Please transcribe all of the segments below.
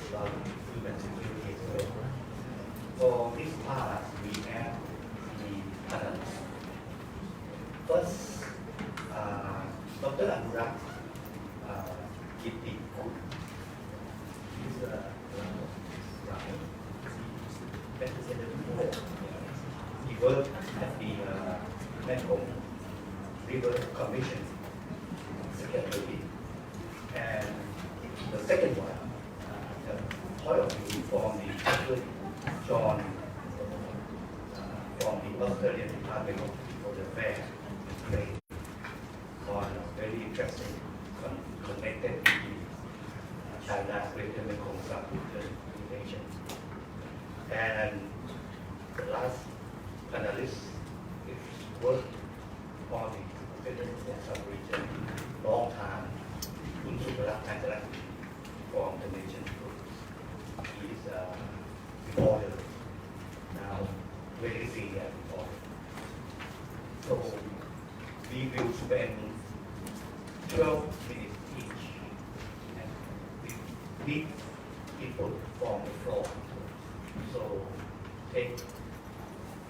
about human security as well. For this part, we have the panelists. First, Dr. Anurag Kitty. He's he worked at the Mekong River Commission Secretary. And the second one, the point of view from the Edward John from the Australian Department of Foreign Affairs and Trade on a very interesting connected with China's Greater Mekong Sub-region relation. And the last panelist is worked on the Greater Mekong Sub-region long time. From the nation group. He is a reporter, now very senior reporter. So we will spend 12 minutes each and we meet people from the floor. So take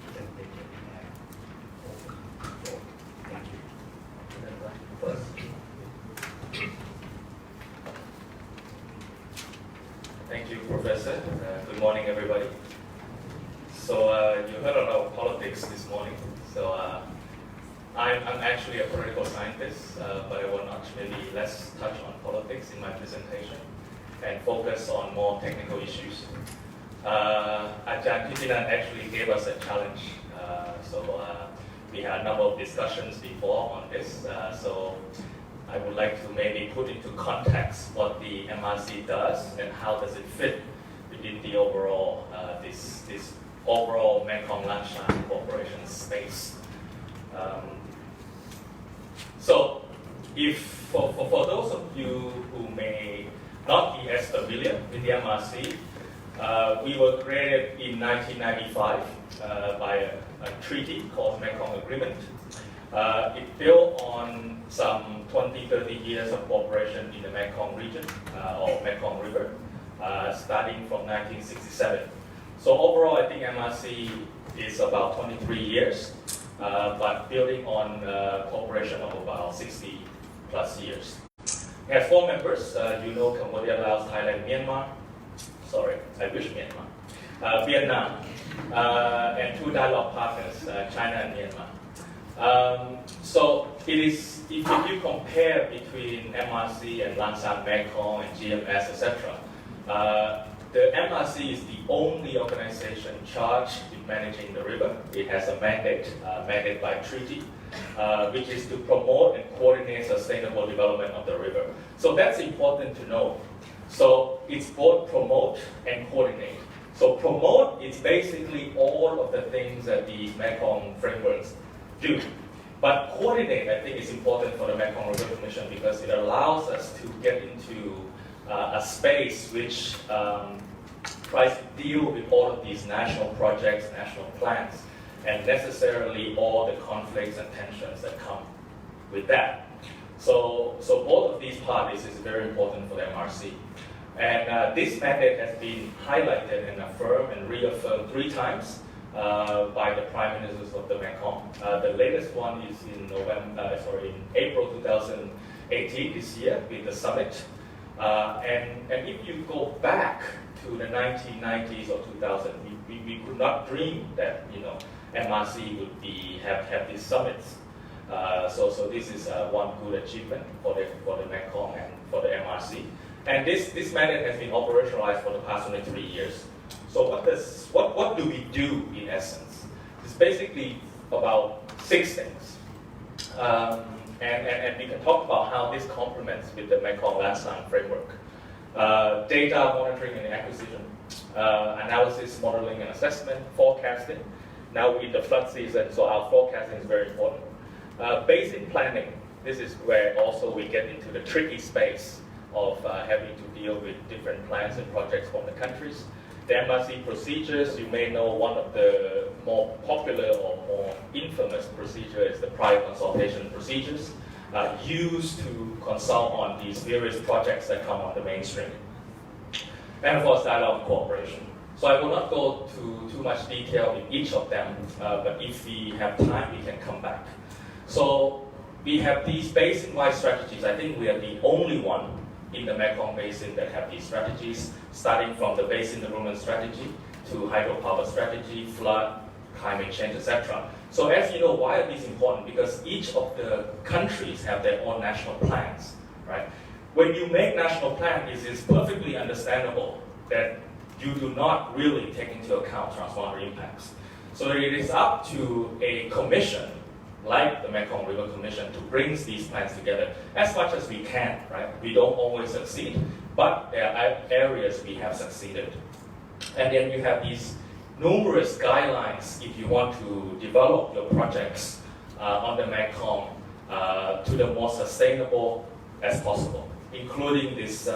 presentation and open the floor. Thank you. First. Thank you, Professor. Good morning, everybody. So you heard about politics this morning. So I'm actually a political scientist, but I will not maybe less touch on politics in my presentation and focus on more technical issues. Ajahn Pitinan actually gave us a challenge. We had a number of discussions before on this. So I would like to maybe put into context what the MRC does and how does it fit within the overall this overall Mekong Lanshan Cooperation space. So, if for those of you who may not be as familiar with the MRC, we were created in 1995 by a treaty called Mekong Agreement. It built on some 20-30 years of cooperation in the Mekong region, or Mekong River, starting from 1967. So overall, I think MRC is about 23 years, but building on cooperation of about 60 plus years. We have 4 members, Cambodia, Laos, Thailand, Myanmar. Sorry, I wish Myanmar. Vietnam, and 2 dialogue partners, China and Myanmar. So it is, if you compare between MRC and Lanshan Mekong and GMS, etc., the MRC is the only organization charged with managing the river. It has a mandate, mandate by treaty, which is to promote and coordinate sustainable development of the river. So that's important to know. So it's both promote and coordinate. So promote is basically all of the things that the Mekong frameworks do. But coordinate, I think, is important for the Mekong River Commission because it allows us to get into a space which tries to deal with all of these national projects, national plans, and necessarily all the conflicts and tensions that come with that. So both of these parties is very important for the MRC. And this mandate has been highlighted and affirmed and reaffirmed 3 times by the Prime Ministers of the Mekong. The latest one is in April 2018 this year with the summit. And if you go back to the 1990s or 2000, we could not dream that MRC would have these summits. So this is one good achievement for the Mekong and for the MRC. And this mandate has been operationalized for the past 23 years. So what do we do in essence? It's basically about 6 things. And we can talk about how this complements with the Mekong Lanshan framework. Data monitoring and acquisition, analysis, modeling and assessment, forecasting. Now we're in the flood season, so our forecasting is very important. Basic planning, this is where also we get into the tricky space of having to deal with different plans and projects from the countries. The MRC procedures, you may know one of the more popular or more infamous procedures is the prior consultation procedures used to consult on these various projects that come on the mainstream. and of course dialogue and cooperation. So I will not go to too much detail in each of them, but if we have time, we can come back. So we have these basin-wide strategies. I think we are the only one in the Mekong Basin that have these strategies, starting from the basin development strategy to hydropower strategy, flood, climate change, etc. So as you know, why are these important? Because each of the countries have their own national plans, right? When you make national plan, it is perfectly understandable that you do not really take into account transboundary impacts. So it is up to a commission, like the Mekong River Commission, to bring these plans together as much as we can, right? We don't always succeed, but there are areas we have succeeded. And then you have these numerous guidelines if you want to develop your projects on the Mekong to the most sustainable as possible, including this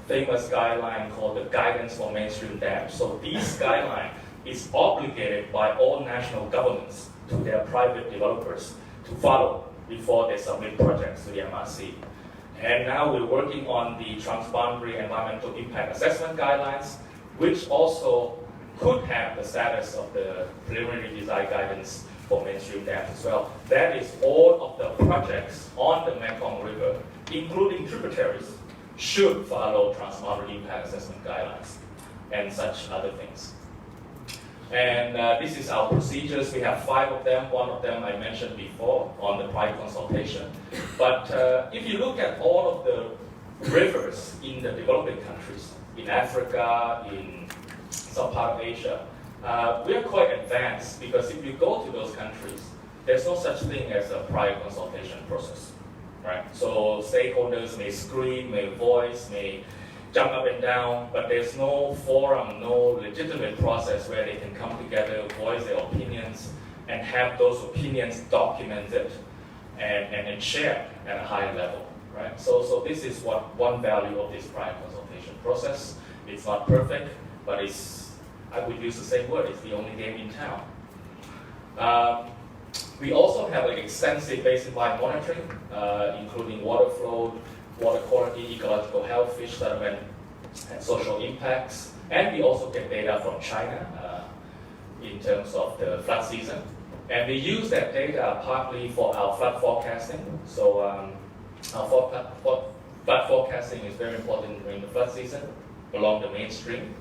famous guideline called the Guidance for Mainstream Dams. So this guideline is obligated by all national governments to their private developers to follow before they submit projects to the MRC. And now we're working on the Transboundary Environmental Impact Assessment Guidelines, which also could have the status of the preliminary design guidance for mainstream dams as well. That is, all of the projects on the Mekong River, including tributaries, should follow Transboundary Impact Assessment Guidelines and such other things. And this is our procedures. We have 5 of them. One of them I mentioned before on the prior consultation. But if you look at all of the rivers in the developing countries, in Africa, in some part of Asia, we are quite advanced, because if you go to those countries, there's no such thing as a prior consultation process, right? So stakeholders may scream, may voice, may jump up and down, but there's no forum, no legitimate process where they can come together, voice their opinions, and have those opinions documented and shared at a higher level, right? So this is what one value of this prior consultation process. It's not perfect, but it's, I would use the same word, it's the only game in town. We also have an extensive basin-wide monitoring, including water flow, water quality, ecological health, fish settlement, and social impacts. And we also get data from China in terms of the flood season. And we use that data partly for our flood forecasting. So our flood forecasting is very important during the flood season along the mainstream.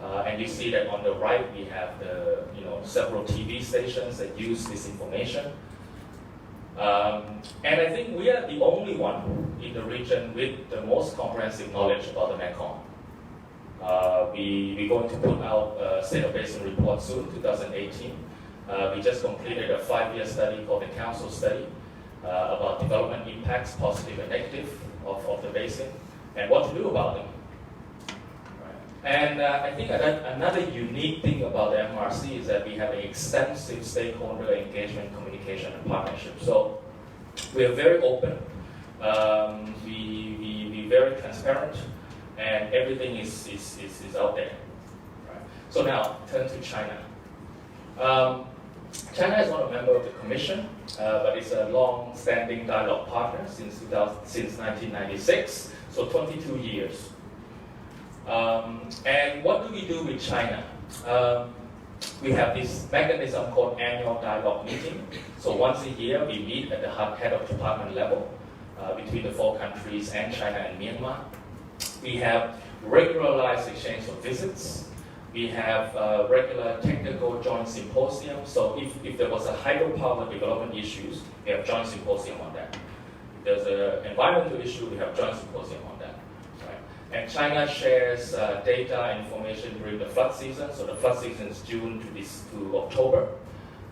And you see that on the right we have the several TV stations that use this information. And I think we are the only one in the region with the most comprehensive knowledge about the Mekong. We're going to put out a State of Basin report soon, 2018. We just completed a 5-year study called the Council Study about development impacts, positive and negative, of the basin, and what to do about them. And I think another unique thing about the MRC is that we have an extensive stakeholder engagement, communication, and partnership. So we are very open, we're very transparent, and everything is out there. Right? So now, turn to China. China is not a member of the Commission, but it's a long-standing dialogue partner since 1996, so 22 years. And what do we do with China? We have this mechanism called annual dialogue meeting. So once a year, we meet at the head of department level between the 4 countries and China and Myanmar. We have regularized exchange of visits. We have regular technical joint symposium. So if there was a hydropower development issues, we have joint symposium on that. If there's an environmental issue, we have joint symposium on that. And China shares data and information during the flood season. So the flood season is June to October.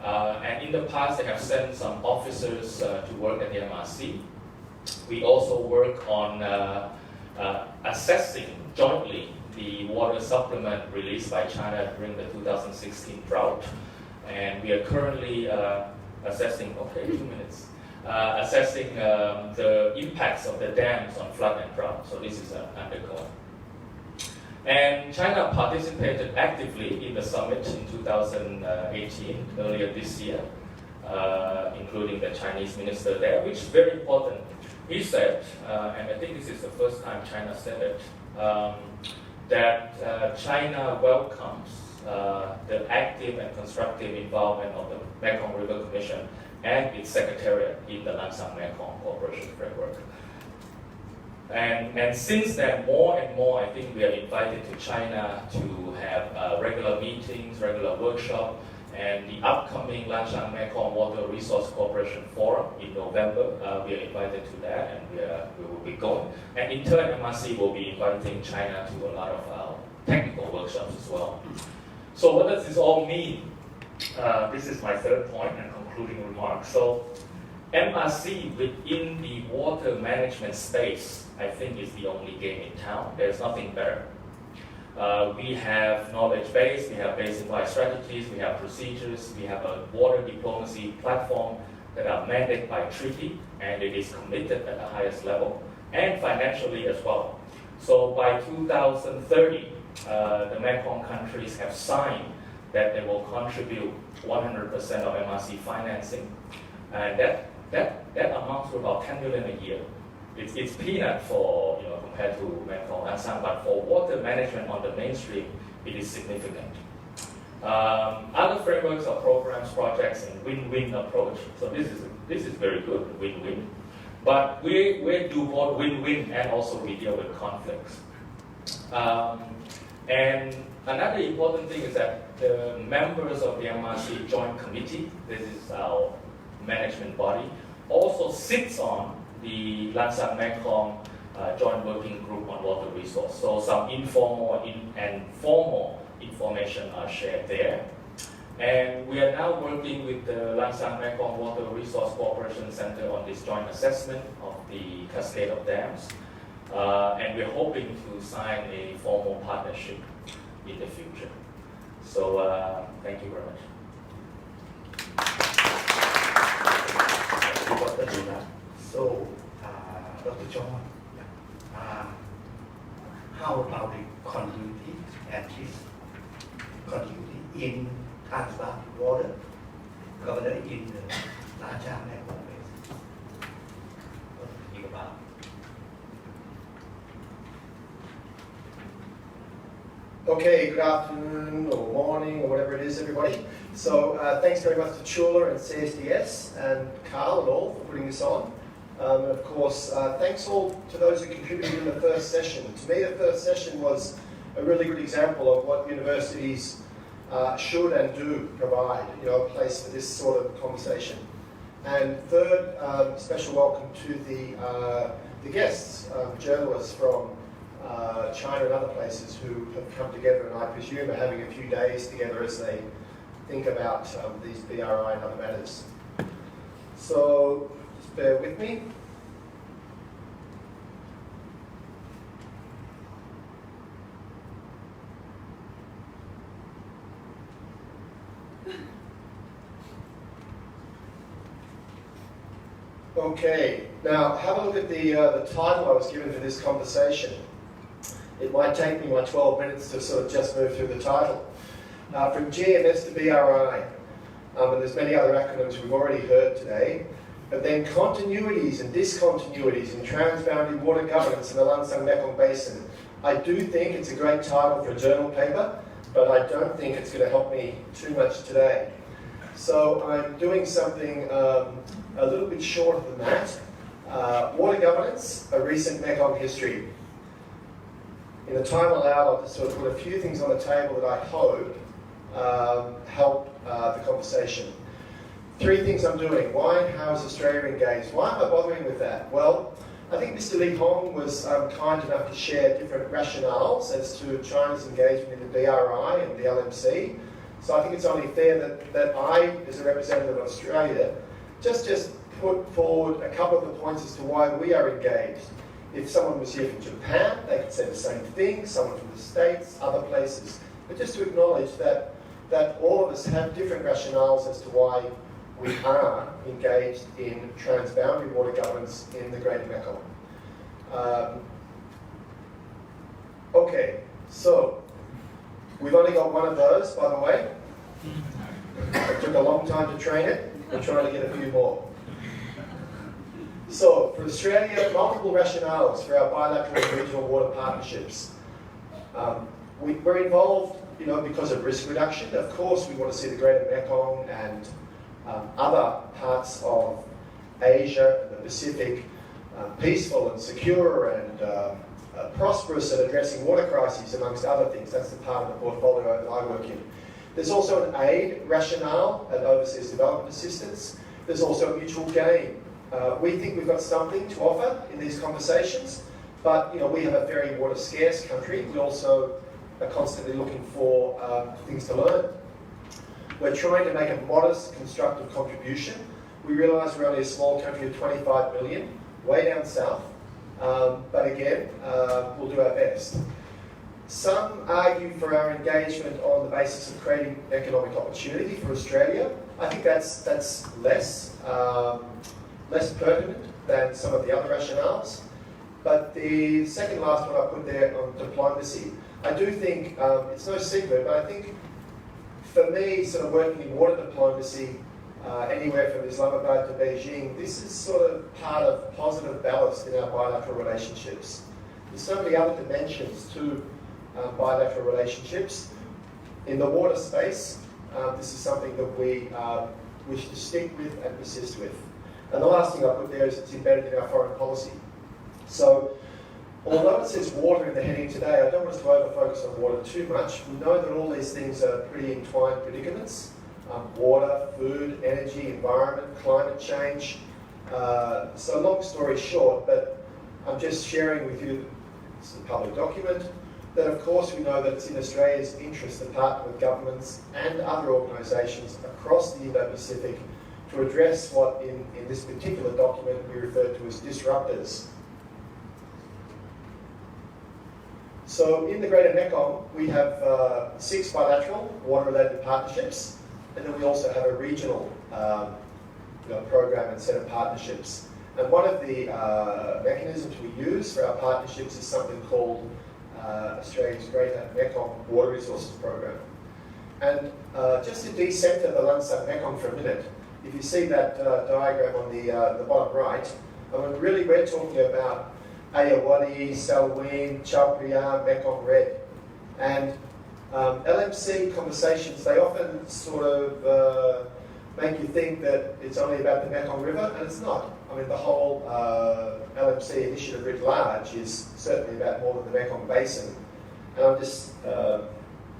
And in the past, they have sent some officers to work at the MRC. We also work on assessing jointly the water supplement released by China during the 2016 drought. And we are currently assessing, assessing the impacts of the dams on flood and drought. So this is undergoing. And China participated actively in the summit in 2018, earlier this year, including the Chinese minister there, which is very important. He said, and I think this is the first time China said it, that China welcomes the active and constructive involvement of the Mekong River Commission and its secretariat in the Lansang Mekong Cooperation Framework. And since then, more and more, I think we are invited to China to have regular meetings, regular workshops, and the upcoming Lansang Mekong Water Resource Cooperation Forum in November, we are invited to that, and we will be going. And in turn, MRC will be inviting China to a lot of technical workshops as well. So what does this all mean? This is my third point and concluding remark. So MRC within the water management space, I think, is the only game in town. There's nothing better. We have knowledge base, we have basin-wide strategies, we have procedures, we have a water diplomacy platform that are mandated by treaty, and it is committed at the highest level, and financially as well. So by 2030, the Mekong countries have signed that they will contribute 100% of MRC financing, and that amounts to about 10 million a year. It's peanut for, compared to Mekong Lansang, but for water management on the mainstream, it is significant. Other frameworks are programs, projects, and win-win approach. So this is very good, win-win. But we do both win-win and also we deal with conflicts. And another important thing is that the members of the MRC Joint Committee, this is our management body, also sits on the Lansang Mekong Joint Working Group on Water Resource. So some informal and formal information are shared there. And we are now working with the Lansang Mekong Water Resource Cooperation Center on this joint assessment of the cascade of dams. And we're hoping to sign a formal partnership in the future. So thank you very much. So, Dr. John, how about the continuity and this continuity in Transboundary water governance in the Lansang Mekong Basin? What do you think about? Okay, good afternoon or morning or whatever it is, everybody. So thanks very much to Chula and CSDS and Carl and all for putting this on. And of course, thanks all to those who contributed in the first session. To me, the first session was a really good example of what universities should and do provide, a place for this sort of conversation. And third, special welcome to the guests, journalists from China and other places who have come together and I presume are having a few days together as they think about these BRI and other matters. So just bear with me. Okay, now have a look at the title I was given for this conversation. It might take me my 12 minutes to sort of just move through the title. From GMS to BRI, and there's many other acronyms we've already heard today, but then continuities and discontinuities in transboundary water governance in the Lansang Mekong Basin. I do think it's a great title for a journal paper, but I don't think it's going to help me too much today. So I'm doing something a little bit shorter than that. Water governance, a recent Mekong history. In the time allowed, I'll just sort of put a few things on the table that I hope help the conversation. Three things I'm doing. Why and how is Australia engaged? Why am I bothering with that? Well, I think Mr. Li Hong was kind enough to share different rationales as to China's engagement in the BRI and the LMC. So I think it's only fair that I, as a representative of Australia, just put forward a couple of the points as to why we are engaged. If someone was here from Japan, they could say the same thing, someone from the States, other places. But just to acknowledge that all of us have different rationales as to why we are engaged in transboundary water governance in the Greater Mekong. Okay, so we've only got one of those, by the way. It took a long time to train it. We're trying to get a few more. So, for Australia, multiple rationales for our bilateral and regional water partnerships. We're involved, because of risk reduction. Of course, we want to see the Greater Mekong and other parts of Asia and the Pacific peaceful and secure and prosperous at addressing water crises, amongst other things. That's the part of the portfolio that I work in. There's also an aid rationale and overseas development assistance. There's also a mutual gain. We think we've got something to offer in these conversations, but we have a very water scarce country. We also are constantly looking for things to learn. We're trying to make a modest constructive contribution. We realise we're only a small country of 25 million, way down south, but again, we'll do our best. Some argue for our engagement on the basis of creating economic opportunity for Australia. I think that's less pertinent than some of the other rationales. But the second last one I put there on diplomacy, I do think, it's no secret, but I think for me, sort of working in water diplomacy, anywhere from Islamabad to Beijing, this is sort of part of positive ballast in our bilateral relationships. There's so many other dimensions to bilateral relationships. In the water space, this is something that we wish to stick with and persist with. And the last thing I put there is it's embedded in our foreign policy. So, although it says water in the heading today, I don't want us to over-focus on water too much. We know that all these things are pretty entwined predicaments. Water, food, energy, environment, climate change. So long story short, but I'm just sharing with you, it's a public document, that of course we know that it's in Australia's interest to partner with governments and other organisations across the Indo-Pacific to address what in this particular document we refer to as disruptors. So in the Greater Mekong, we have 6 bilateral water-related partnerships, and then we also have a regional program and set of partnerships. And one of the mechanisms we use for our partnerships is something called Australia's Greater Mekong Water Resources Program. And just to decenter the Lansang Mekong for a minute, if you see that diagram on the bottom right, really we're talking about Ayeyarwady, Salween, Chao Phraya, Mekong Red. And LMC conversations, they often sort of make you think that it's only about the Mekong River, and it's not. The whole LMC initiative writ large is certainly about more than the Mekong Basin. And I'm just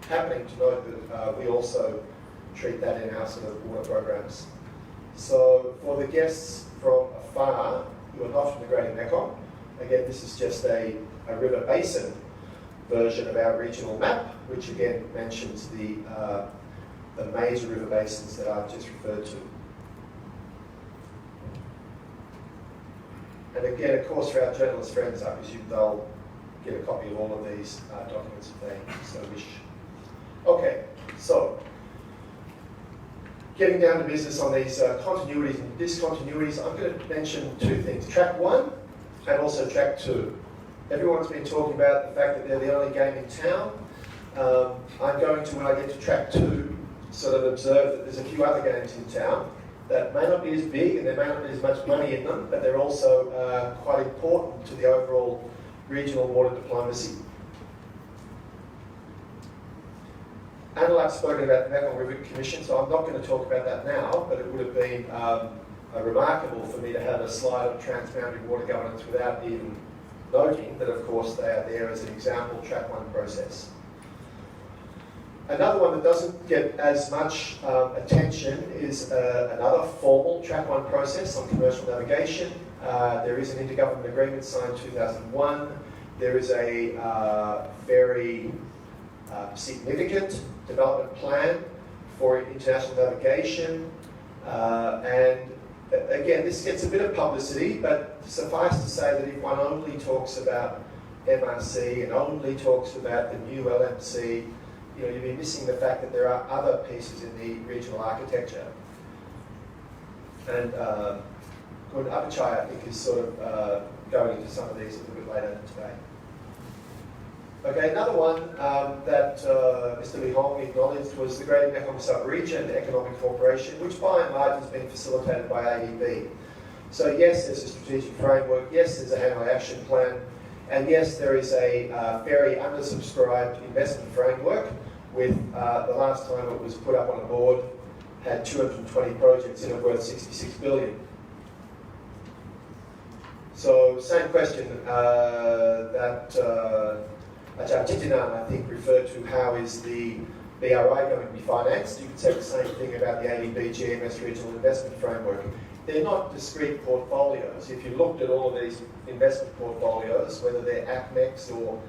happening to note that we also treat that in our sort of water programs. So for the guests from afar who are not from the Greater Mekong, again, this is just a river basin version of our regional map, which again mentions the major river basins that I've just referred to. And again, of course, for our journalist friends, I presume they'll get a copy of all of these documents if they so wish. Okay, so getting down to business on these continuities and discontinuities, I'm going to mention 2 things. Track 1 and also track 2. Everyone's been talking about the fact that they're the only game in town. I'm going to, when I get to track 2, sort of observe that there's a few other games in town that may not be as big and there may not be as much money in them, but they're also quite important to the overall regional water diplomacy. Annalak's spoken about the Mekong River Commission, so I'm not going to talk about that now, but it would have been remarkable for me to have a slide of transboundary water governance without even noting that, of course, they are there as an example track 1 process. Another one that doesn't get as much attention is another formal track 1 process on commercial navigation. There is an intergovernment agreement signed in 2001. There is a very significant development plan for international navigation. And again, this gets a bit of publicity, but suffice to say that if one only talks about MRC and only talks about the new LMC, you'd be missing the fact that there are other pieces in the regional architecture. And Gun Abachai, I think, is sort of going into some of these a little bit later today. Okay, another one that Mr. Li Hong acknowledged was the Greater Mekong Sub-Region Economic Cooperation, which by and large has been facilitated by ADB. So yes, there's a strategic framework, yes, there's a Hanoi Action Plan, And yes, there is a very undersubscribed investment framework with, the last time it was put up on a board, had 220 projects in it worth 66 billion. So, same question that Ajahn Titinan, I think, referred to: how is the BRI going to be financed? You could say the same thing about the ADB GMS Regional Investment Framework. They're not discrete portfolios. If you looked at all of these investment portfolios, whether they're ACMEX or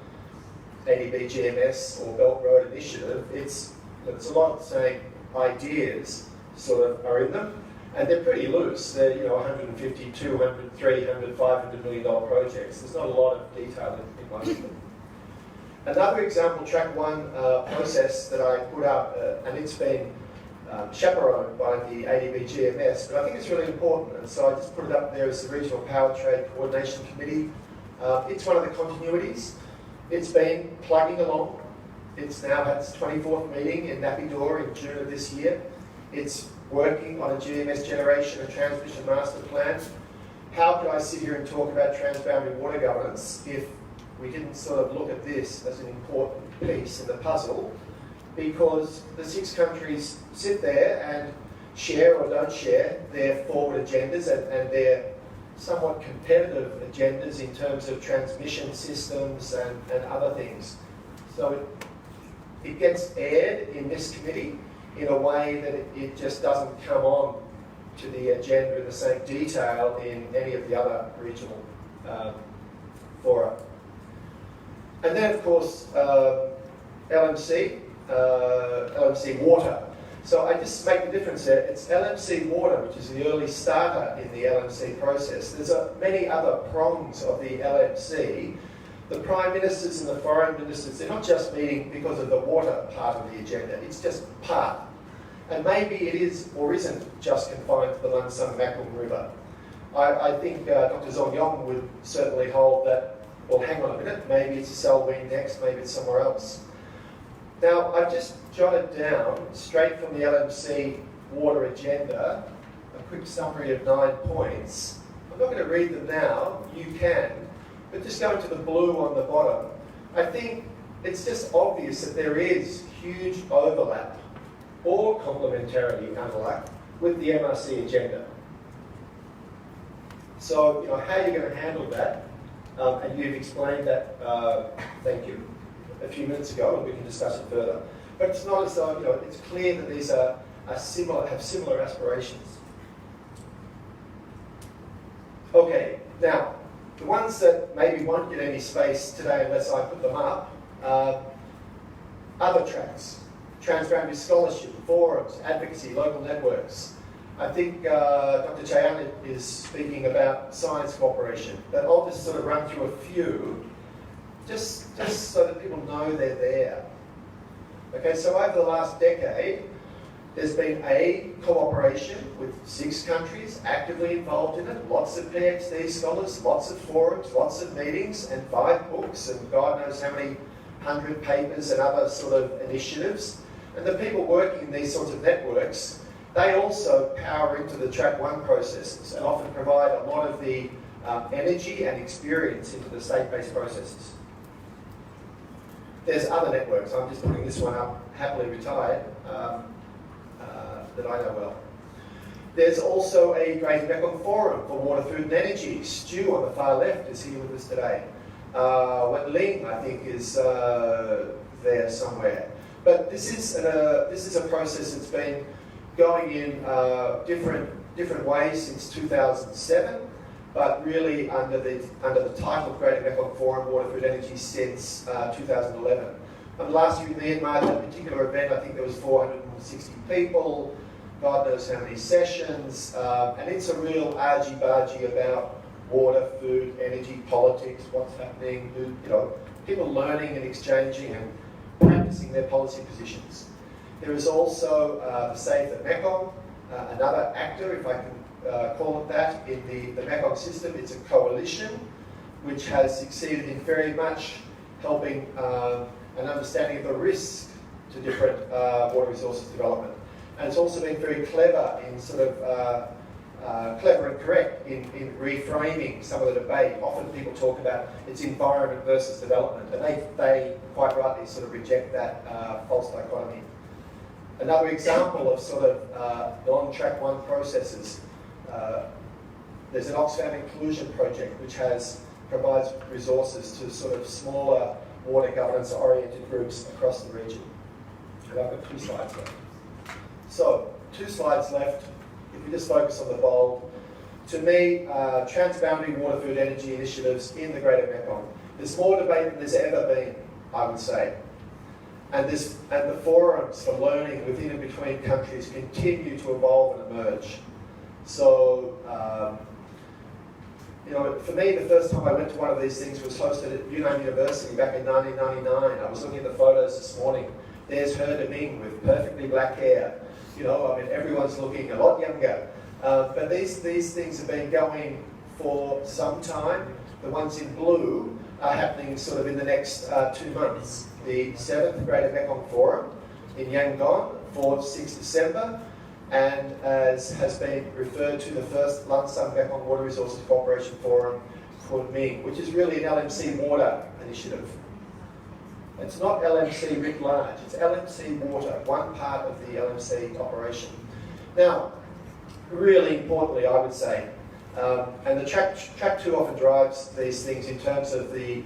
ADB GMS or Belt Road Initiative, it's a lot of the same ideas sort of are in them, and they're pretty loose. They're 150, 200, 300, $500 million projects. There's not a lot of detail in most of them. Another example, Track 1 process that I put up, and it's been chaperoned by the ADB GMS, but I think it's really important, and so I just put it up there as the Regional Power Trade Coordination Committee. It's one of the continuities. It's been plugging along. It's now had its 24th meeting in Naypyidaw in June of this year. It's working on a GMS generation and transmission master plan. How could I sit here and talk about transboundary water governance if we didn't sort of look at this as an important piece in the puzzle? Because the 6 countries sit there and share or don't share their forward agendas and their somewhat competitive agendas in terms of transmission systems and other things. So it gets aired in this committee in a way that it just doesn't come on to the agenda in the same detail in any of the other regional fora. And then, of course, LMC Water. So I just make the difference there. It's LMC Water, which is the early starter in the LMC process. There's many other prongs of the LMC. The Prime Ministers and the Foreign Ministers, they're not just meeting because of the water part of the agenda. It's just part. And maybe it is or isn't just confined to the Lansung Macklem River. I think Dr. Zong Yong would certainly hold that, well, hang on a minute, maybe it's a Selwyn next, maybe it's somewhere else. Now, I've just jotted down, straight from the LMC water agenda, a quick summary of 9 points. I'm not going to read them now, you can, but just going to the blue on the bottom, I think it's just obvious that there is huge overlap or complementarity overlap with the MRC agenda. So, how are you going to handle that? And you've explained that, thank you, a few minutes ago, and we can discuss it further. But it's not as though, it's clear that these are similar, have similar aspirations. Okay, now, the ones that maybe won't get any space today unless I put them up, other tracks, transboundary scholarship, forums, advocacy, local networks. I think Dr. Chayan is speaking about science cooperation, but I'll just sort of run through a few, just so that people know they're there. Okay, so over the last decade, there's been a cooperation with 6 countries actively involved in it, lots of PhD scholars, lots of forums, lots of meetings, and 5 books, and God knows how many 100 papers and other sort of initiatives. And the people working in these sorts of networks, they also power into the Track 1 processes and often provide a lot of the energy and experience into the state-based processes. There's other networks. I'm just putting this one up, happily retired, that I know well. There's also a Greater Mekong Forum for Water, Food and Energy. Stu on the far left is here with us today. Wen Ling, I think, is there somewhere. But this is a process that's been going in different ways since 2007, but really under the title of Greater Mekong Forum Water, Food, Energy since 2011. And last year in Myanmar, that particular event, I think there was 460 people, God knows how many sessions, and it's a real argy-bargy about water, food, energy, politics, what's happening, people learning and exchanging and practicing their policy positions. There is also the Save the Mekong, another actor, if I can call it that, in the Mekong system. It's a coalition which has succeeded in very much helping an understanding of the risk to different water resources development. And it's also been very clever in sort of clever and correct in reframing some of the debate. Often people talk about it's environment versus development, and they quite rightly sort of reject that false dichotomy. Another example of sort of non-track one processes, there's an Oxfam inclusion project which provides resources to sort of smaller water governance oriented groups across the region. And I've got 2 slides left. So, 2 slides left. If we just focus on the bold, to me, transboundary water, food, energy initiatives in the Greater Mekong. There's more debate than there's ever been, I would say. And the forums for learning within and between countries continue to evolve and emerge. So, you know, for me, the first time I went to one of these things was hosted at Yunnan University back in 1999. I was looking at the photos this morning. There's Her Ming with perfectly black hair. You know, I mean, everyone's looking a lot younger. But these things have been going for some time. The ones in blue are happening sort of in the next 2 months. The 7th Greater Mekong Forum in Yangon, 4th to 6th December, and as has been referred to, the first Lansang Mekong Water Resources Cooperation Forum, Kunming, which is really an LMC water initiative. It's not LMC writ large, it's LMC water, one part of the LMC operation. Now, really importantly, I would say, and the track 2 often drives these things in terms of the,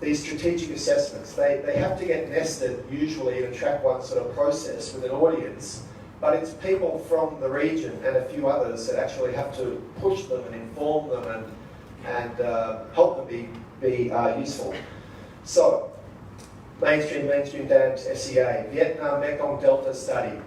these strategic assessments. They have to get nested usually in a track 1 sort of process with an audience, but it's people from the region and a few others that actually have to push them and inform them and help them be useful. So, mainstream dams, SEA, Vietnam Mekong Delta study,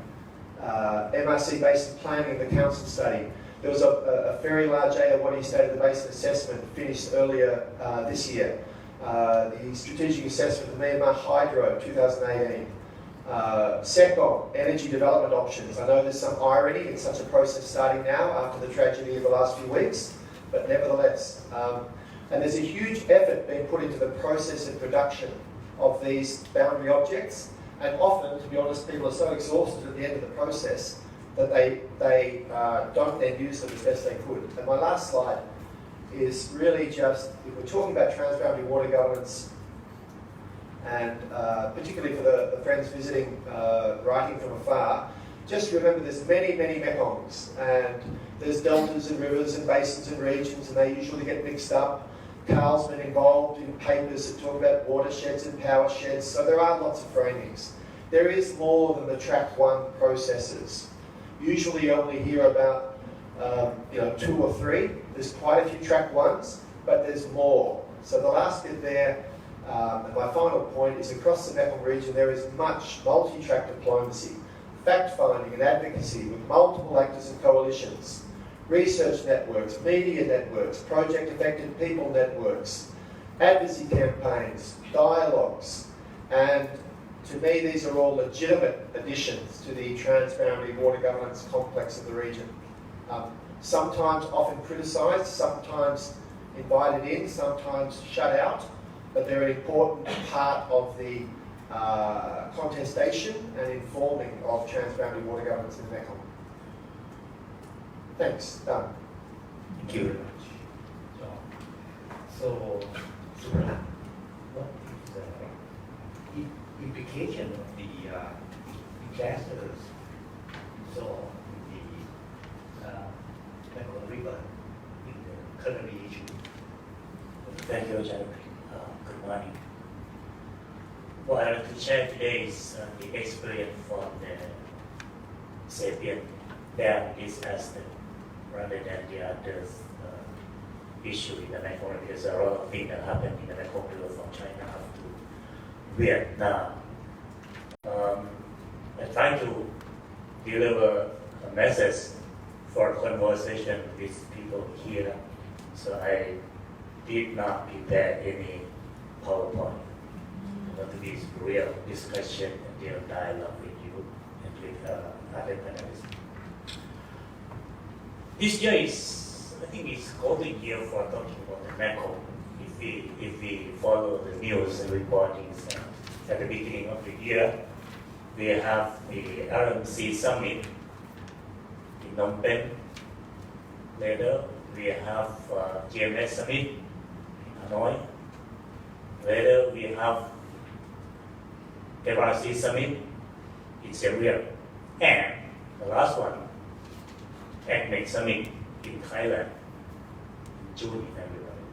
MRC Basin Planning, the Council study. There was a very large Ayeyarwady State of the Basin assessment finished earlier this year. The strategic assessment of Myanmar Hydro, 2018. SECOM, energy development options. I know there's some irony in such a process starting now after the tragedy of the last few weeks, but nevertheless. And there's a huge effort being put into the process and production of these boundary objects. And often, to be honest, people are so exhausted at the end of the process that they don't then use them as best they could. And my last slide is really just, if we're talking about transboundary water governance, and particularly for the friends visiting, writing from afar, just remember there's many, many Mekongs, and there's deltas and rivers and basins and regions, and they usually get mixed up. Carl's been involved in papers that talk about watersheds and power sheds, so there are lots of framings. There is more than the track 1 processes. Usually you only hear about 2 or 3. There's quite a few track 1s, but there's more. So the last bit there, and my final point, is across the Mekong region there is much multi-track diplomacy, fact-finding and advocacy with multiple actors and coalitions, research networks, media networks, project-affected people networks, advocacy campaigns, dialogues, and to me these are all legitimate additions to the transboundary water governance complex of the region. Sometimes often criticised, sometimes invited in, sometimes shut out, but they're an important part of the contestation and informing of transboundary water governance in the Mekong. Thanks. Done. Thank you very much. So, Subrata, what is the implication of the disasters we saw in the Mekong River in the culinary issue? Thank you, Jack. Good morning. What I want to share today is the experience from the Sapien Dam disaster rather than the other issue in the Mekong, because there are a lot of things that happened in the Mekong River from China up to Vietnam. I try to deliver a message for conversation with people here, so I did not prepare any PowerPoint. I want to be real discussion and real dialogue with you and with other panelists. This year is, I think, it's golden year for talking about the Mekong. If we follow the news and reportings at the beginning of the year, we have the LMC summit Phnom Penh. Later, we have GMS Summit in Hanoi. Later, we have FRC Summit in Seoul. And the last one, Ethnic Summit in Thailand in June in February.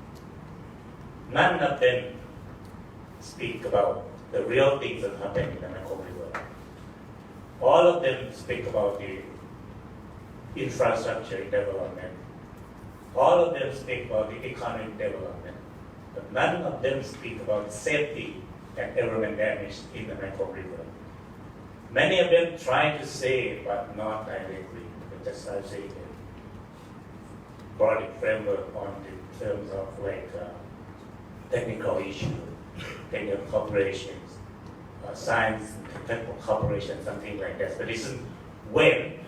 None of them speak about the real things that happen in the Mekong River. All of them speak about the infrastructure development. All of them speak about the economic development. But none of them speak about safety and environment damage in the Mekong River. Many of them try to say, but not directly, but just I say broad framework on the terms of like technical issues, technical corporations, science and technical cooperation, something like that. But this is when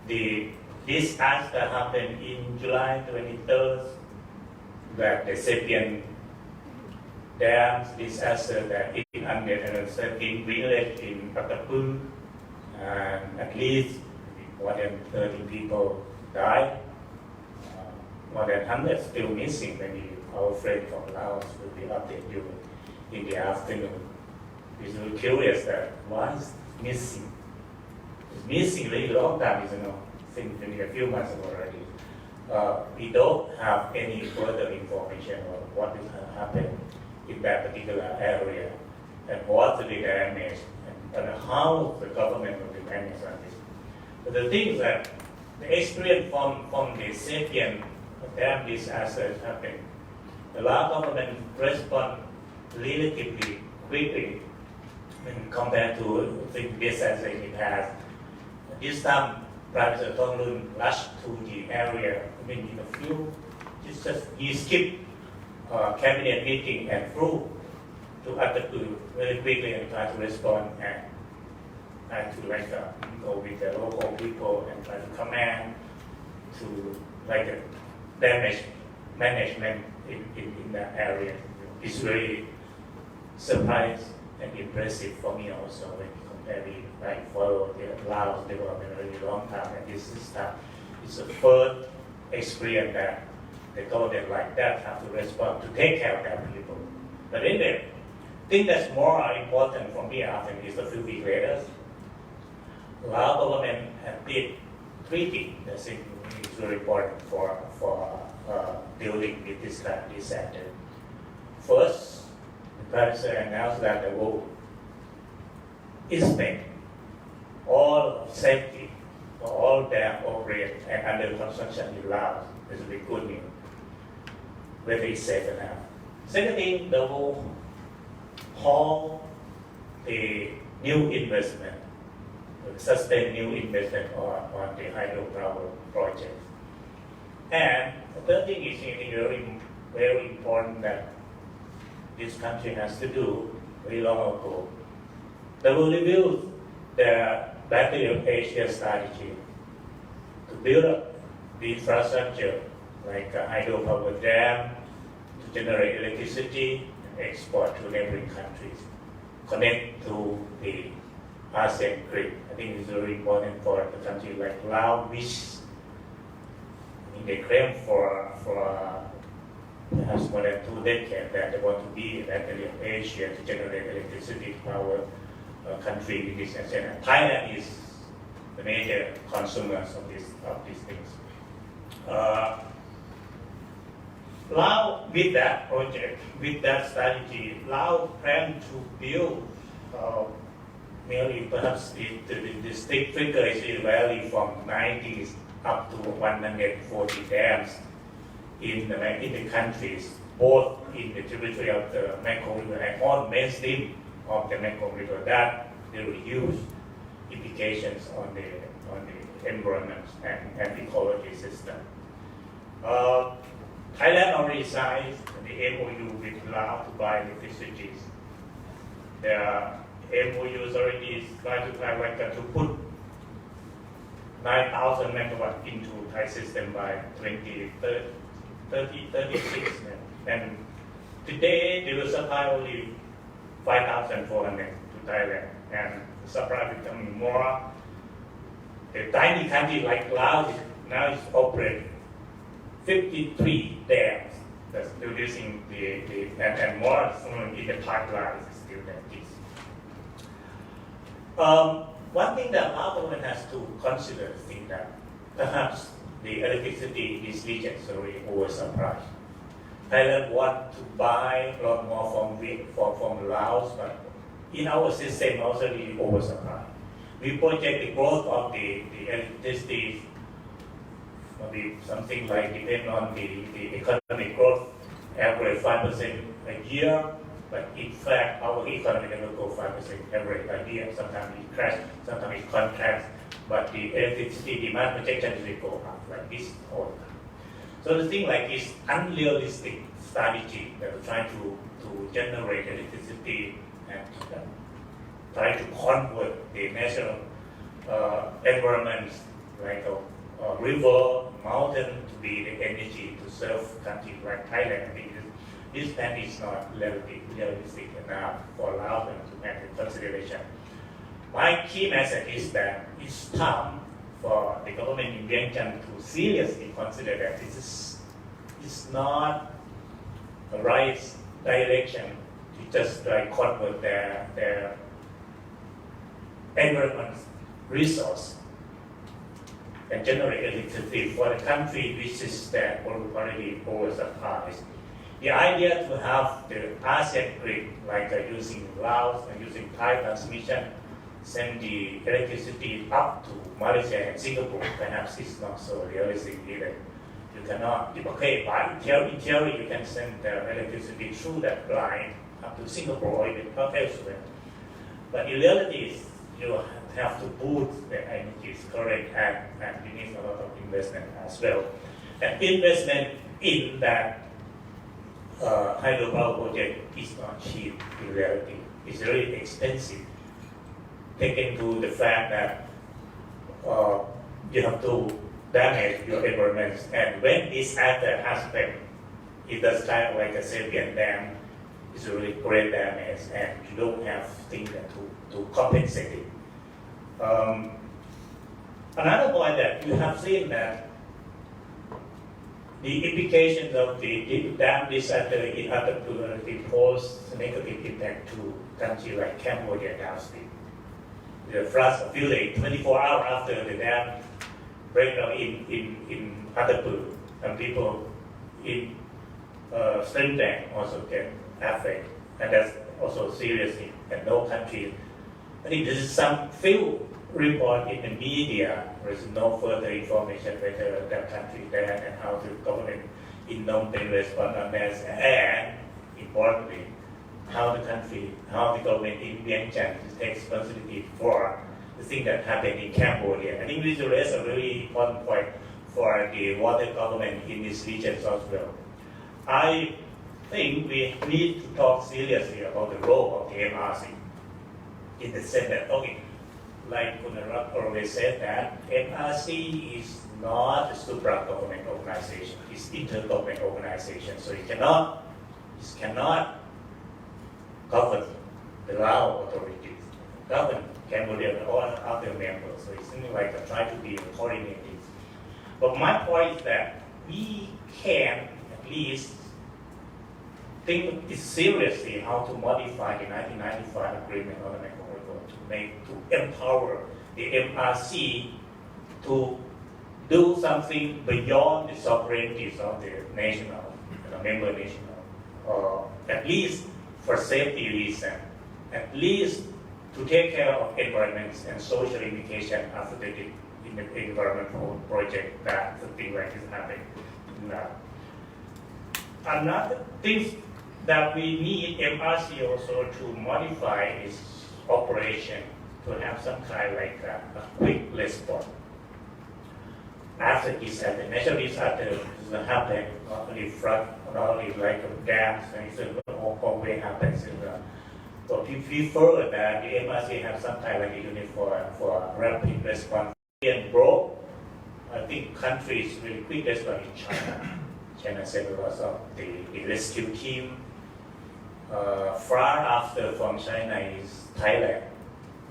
this disaster happened in July 23rd, that the Sapien Dam disaster that hit 113 village in Patapu, and at least more than 30 people died. More than 100 still missing. Maybe our friend from Laos will be update you in the afternoon. It's really curious that why is it missing? It's missing really long time, since maybe a few months already. We don't have any further information on what will happen in that particular area and what will be damaged and how the government will be managed on this. But the thing is that the experience from the Sapien Dam disaster happened. The Lao government responded relatively quickly when compared to the disaster in the past. This time, Prime Minister Thongloun rushed to the area. In a few, he skipped cabinet meeting and flew to Atapu very quickly and tried to respond and tried to go with the local people and try to command to damage management in that area. It's really surprising and impressive for me also when you compare it, follow the Laos development a really long time, and this is that it's the first experience that the government like that have to respond to take care of their people. But in the thing that's more important for me after is a few weeks later, Lao government had did treaty that is very important for dealing with this kind of disaster. First, the Prime Minister announced that they will inspect all safety for all dam operate and under construction in Laos. This will be good news. Whether it's safe enough. Second thing, they will halt the new investment, sustain new investment on the hydropower project. And the third thing is very, very important that this country has to do very long ago. They will review the Battery of Asia strategy to build up the infrastructure like a hydropower dam to generate electricity and export to neighboring countries, connect to the ASEAN grid. I think it's very important for the country like Laos, which they claim for perhaps more than 2 decades that they want to be an area of Asia to generate electricity to power country in this area. Thailand is the major consumers of these things. Laos, with that project, with that strategy, Laos plan to build merely perhaps the stick figure is vary from 90 up to 140 dams in the countries, both in the tributary of the Mekong River and on mainstream of the Mekong River. That there will huge implications on the environment and ecology system. Thailand already signed the MOU with Laos to buy electricity. The MOU already trying to put 9,000 megawatts into Thai system by 2036. And today they will supply only 5,400 to Thailand, and the supply becoming more The tiny country like Laos now is operate 53 dams that's reducing and more in the pipeline is still like this. One thing that our government has to consider is that perhaps the electricity in this region is already oversupplied. Thailand want to buy a lot more from Laos, but in our system also the oversupply. We project the growth of the electricity maybe something like depend on the economic growth, average 5% a year, but in fact our economy never go 5% average a year. Sometimes it crash, sometimes it contracts, but the electricity demand projection will go up like this all the time. So the thing like this unrealistic strategy that we're trying to generate electricity and try to convert the natural environments like a river, mountain to be the energy to serve countries like Thailand. I think this plan is not realistic enough for Laos to make the consideration. My key message is that it's time for the government in Vientiane to seriously consider that this is not the right direction to just like convert their environment resource and generate electricity for the country which is that already oversupplied. The idea to have the ASEAN grid, like using Laos and using Thai transmission, send the electricity up to Malaysia and Singapore, perhaps is not so realistic either. You cannot, okay, but in theory you can send the electricity through that line up to Singapore or even elsewhere. But in reality, you have to boost the energy storage and you need a lot of investment as well. And investment in that hydropower project is not cheap in reality. It's very expensive. Taken to the fact that you have to damage your environment, and when this after happens, it does kind of like a Sabian dam. It's a really great damage, and you don't have things to compensate it. Another point that you have seen that the implications of the dam disaster in other communities pose negative impact to countries like Cambodia downstream. The floods of village 24 hours after the dam breakdown in Adapur, and people in stream bank also get affected, and that's also seriously. And no country. I think this is some few report in the media. There is no further information whether that country there and how the government in Phnom Penh respond on that, and importantly, how the government in Vientiane takes responsibility for the thing that happened in Cambodia. I think this is a really important point for the water government in this region as well. I think we need to talk seriously about the role of the MRC in the sense that, okay, like Kunarak always said that MRC is not a supra-government organization, it's inter-government organization, so it cannot govern the Lao authorities, govern Cambodia and all other members. So it's something like try to be coordinated. But my point is that we can at least think seriously how to modify the 1995 agreement on the to empower the MRC to do something beyond the sovereignties of the national, member national, or at least for safety reasons, at least to take care of environments and social implication after the environmental project that something like this happened. Another thing that we need MRC also to modify is operation to have some kind like a quick response. After disaster, natural disaster happen, not only flood, not only like dams, and it always happens. So we prefer that the MRC have some kind like a unit for rapid response. And broke, I think countries really quick response in China. China sent a lot of the rescue team. Far after from China is Thailand.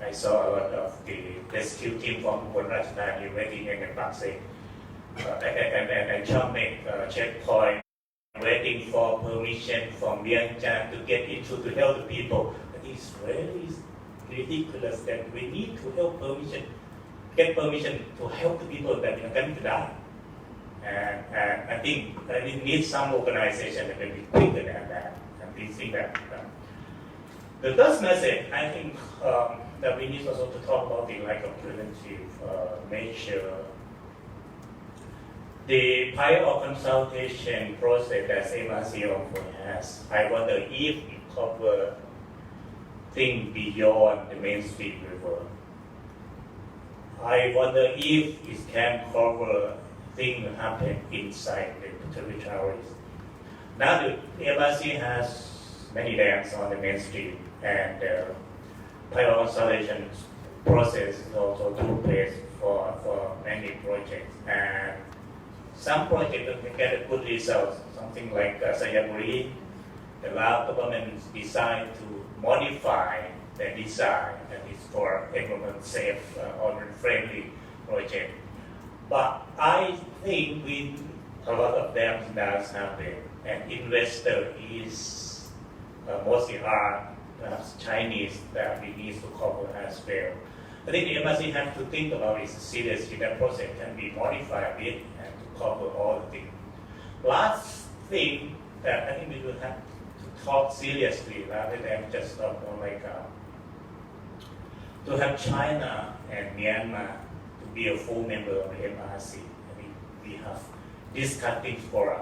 I saw a lot of the rescue team from Ubon Ratchathani waiting in the Pakse and Chongmeng checkpoint, waiting for permission from Vientiane to get into to help the people. But it's really ridiculous that we need to get permission to help the people that are going to die. And I think we need some organization that will be quicker than that. And we think that. The third message, I think that we need also to talk about the lack of preventive measure. The prior consultation process that MRC often has, I wonder if it covers things beyond the mainstream river. I wonder if it can cover things that happen inside the territories. Now the MRC has many dams on the mainstream, and prior consultation process is also took place for many projects. And some projects can get good results, something like Sayaburi. The Lao government decided to modify the design that is for environment safe or friendly project. But I think a lot of dams does happen, and investor is mostly are perhaps Chinese that we need to cover as well. I think the MRC has to think about it seriously. That process can be modified a bit and to cover all the things. Last thing that I think we will have to talk seriously rather than just talk more like to have China and Myanmar to be a full member of the MRC. I mean, we have discussed things for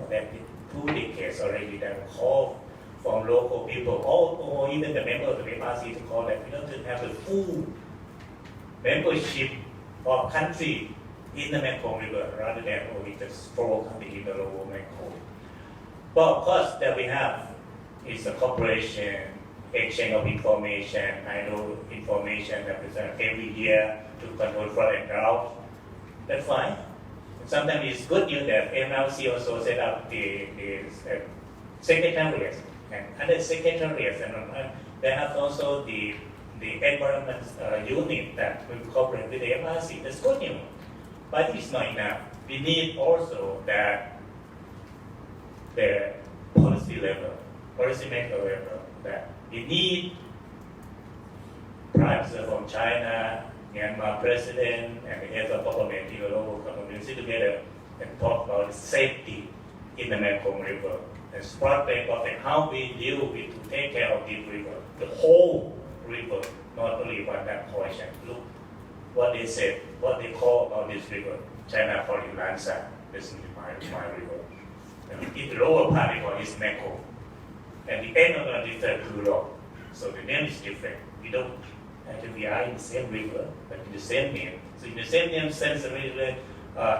that 2 decades already that call from local people or even the members of the MRC to call that we don't have the full membership of country in the Mekong River rather than only just 4 countries in the lower Mekong. But of course that we have is a cooperation, exchange of information. I know information that is every year to control flood and drought. That's fine. Sometimes it's good news that MRC also set up the secretariats and other secretariats, and they have also the environment unit that will cooperate with the MRC. That's good news. But it's not enough. We need also that the policy maker level, that we need Prime Minister from China, Myanmar President, and the heads of government in the local government sit together and talk about safety in the Mekong River. And start of how we deal with to take care of the river, the whole river, not only one that portion. Look what they said, what they call about this river. China call it Lansa. This is my river. And in the lower part they call it Mekong. And the end of it is Kuro. So the name is different. We don't actually we are in the same river, but in the same name. So in the same name sense the river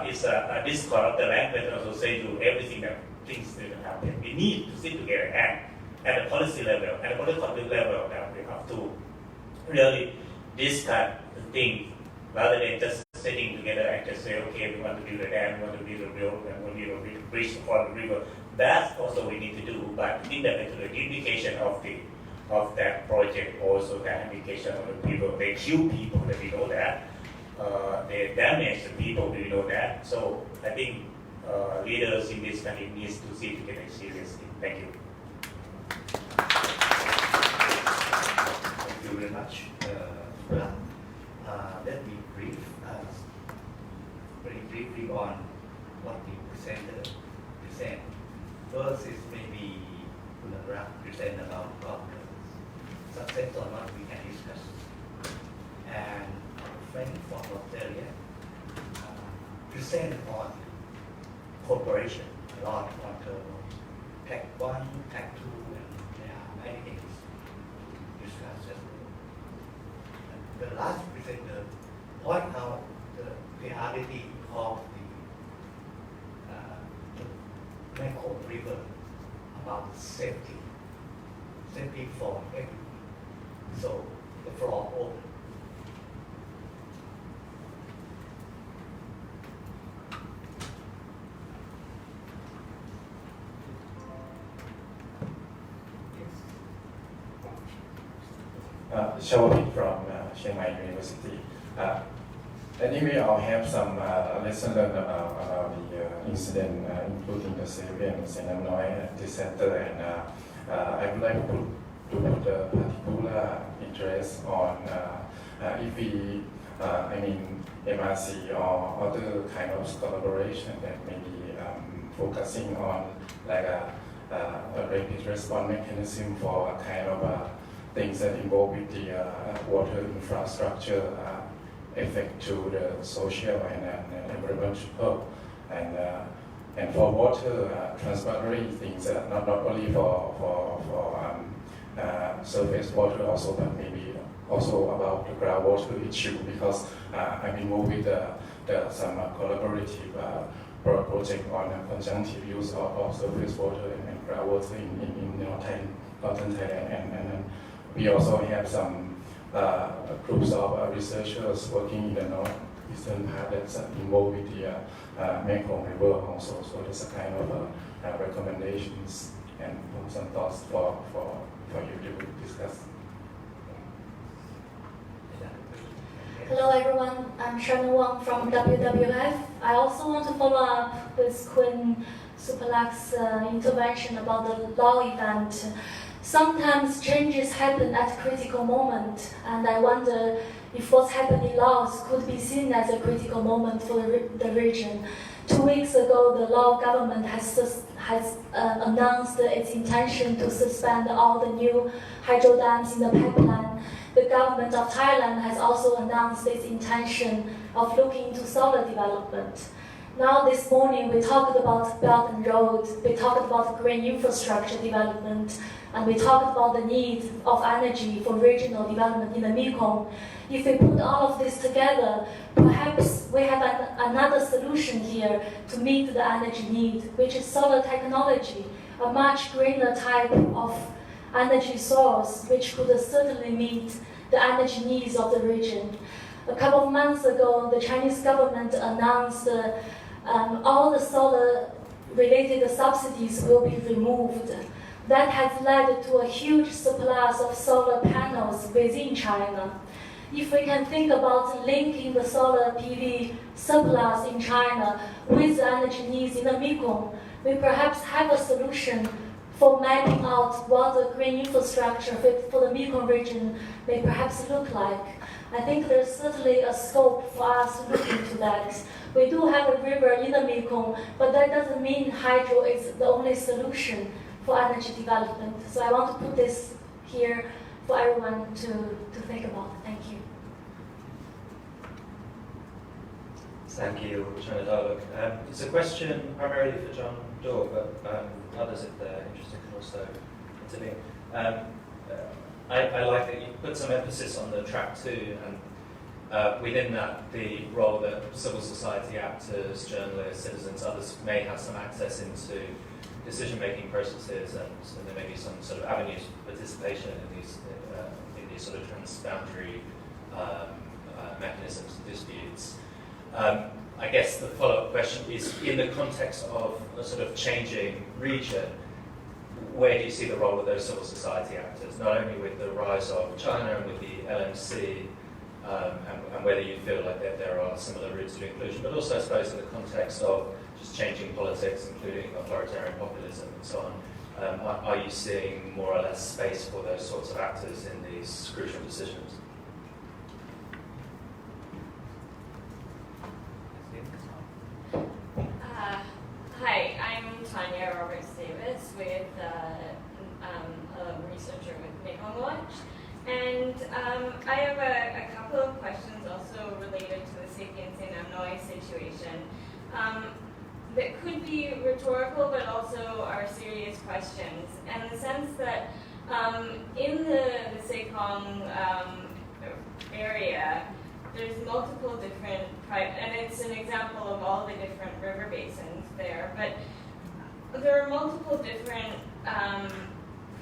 is a discord of the language also say you everything that things that happen. We need to sit together and at the policy level, at the political level, that we have to really discuss the things rather than just sitting together and just say, okay, we want to build a dam, we want to build a railroad, we want to build a bridge for the river. That's also we need to do, but in the implication of that project, also the implication of the people, they kill people, that we know that. They damage the people, we know that. So I think leaders in this country needs to see together seriously. Thank you. Thank you very much. Let me brief very briefly on what the presenter present. First is maybe Kunal present about problems, success or not we can discuss. And our friend from Australia present on cooperation a lot on the Pact 1, Pact 2, and there are many things to discuss as well. And the last presenter point out the reality of the Mekong River about safety for everyone. So the floor open. Shawit from Chiang Mai University. Anyway, I'll have some lesson learned about the incident, including the Sapiens in Hanoi disaster, and I would like to put a particular interest on if we, MRC or other kind of collaboration that may be focusing on like a rapid response mechanism for a kind of things that involve with the water infrastructure effect to the social and environmental, and for water transboundary things, not only for surface water also, but maybe also about the groundwater issue, because I'm involved with some collaborative project on conjunctive use of surface water and groundwater in northern Thailand, and we also have some groups of researchers working in the northeastern part that's involved with the Mekong River also. So there's a kind of recommendations and some thoughts for you to discuss. Hello everyone, I'm Shannon Wang from WWF. I also want to follow up with Queen Supalak's intervention about the law event. Sometimes changes happen at a critical moment, and I wonder if what's happened in Laos could be seen as a critical moment for the region. 2 weeks ago, the Lao government has announced its intention to suspend all the new hydro dams in the pipeline. The government of Thailand has also announced its intention of looking into solar development. Now this morning we talked about Belt and Road, we talked about green infrastructure development, and we talked about the need of energy for regional development in the Mekong. If we put all of this together, perhaps we have another solution here to meet the energy need, which is solar technology, a much greener type of energy source, which could certainly meet the energy needs of the region. A couple of months ago, the Chinese government announced all the solar-related subsidies will be removed. That has led to a huge surplus of solar panels within China. If we can think about linking the solar PV surplus in China with the energy needs in the Mekong, we perhaps have a solution for mapping out what the green infrastructure for the Mekong region may perhaps look like. I think there's certainly a scope for us to look into that. We do have a river in the Mekong, but that doesn't mean hydro is the only solution for energy development. So I want to put this here for everyone to think about. Thank you. Thank you, Chana. It's a question primarily for John Daw, but others, if they're interested, can also intervene. I like that you put some emphasis on the track 2, and within that, the role that civil society actors, journalists, citizens, others may have some access into decision-making processes, and there may be some sort of avenues of participation in these sort of transboundary mechanisms and disputes. I guess the follow-up question is, in the context of a sort of changing region, where do you see the role of those civil society actors, not only with the rise of China and with the LMC, and whether you feel like that there are similar routes to inclusion, but also I suppose in the context of just changing politics, including authoritarian populism and so on. Are you seeing more or less space for those sorts of actors in these crucial decisions? Hi, I'm Tanya Roberts-Davis with a researcher with Mekong Watch, and I have a couple of questions also related to the Sapiens in Hanoi situation that could be rhetorical but also are serious questions, in the sense that in the Sekong area, there's multiple different and it's an example of all the different river basins there, but there are multiple different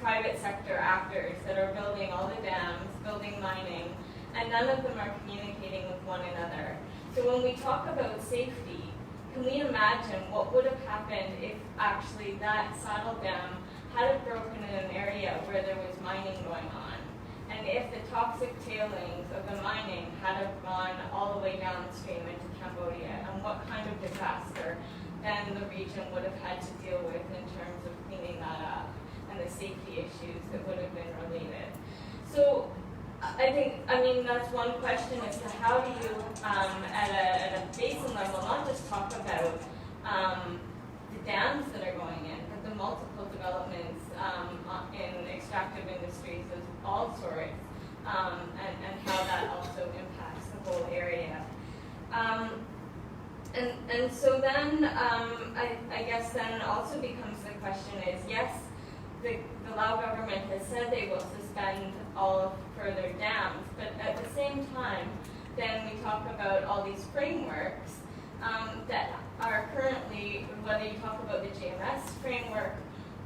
private sector actors that are building all the dams, building mining, and none of them are communicating with one another. So when we talk about safety, can we imagine what would have happened if actually that saddle dam had broken in an area where there was mining going on? And if the toxic tailings of the mining had have gone all the way downstream into Cambodia, and what kind of disaster then the region would have had to deal with in terms of cleaning that up, and the safety issues that would have been related. So I mean, that's one question as to how do you, at a basin level, not just talk about the dams that are going in, but the multiple developments in extractive industries of all sorts, and how that also impacts the whole area. And so then, I guess then also becomes the question is, yes, the Lao government has said they will suspend all further dams, but at the same time, then we talk about all these frameworks that are currently, whether you talk about the GMS framework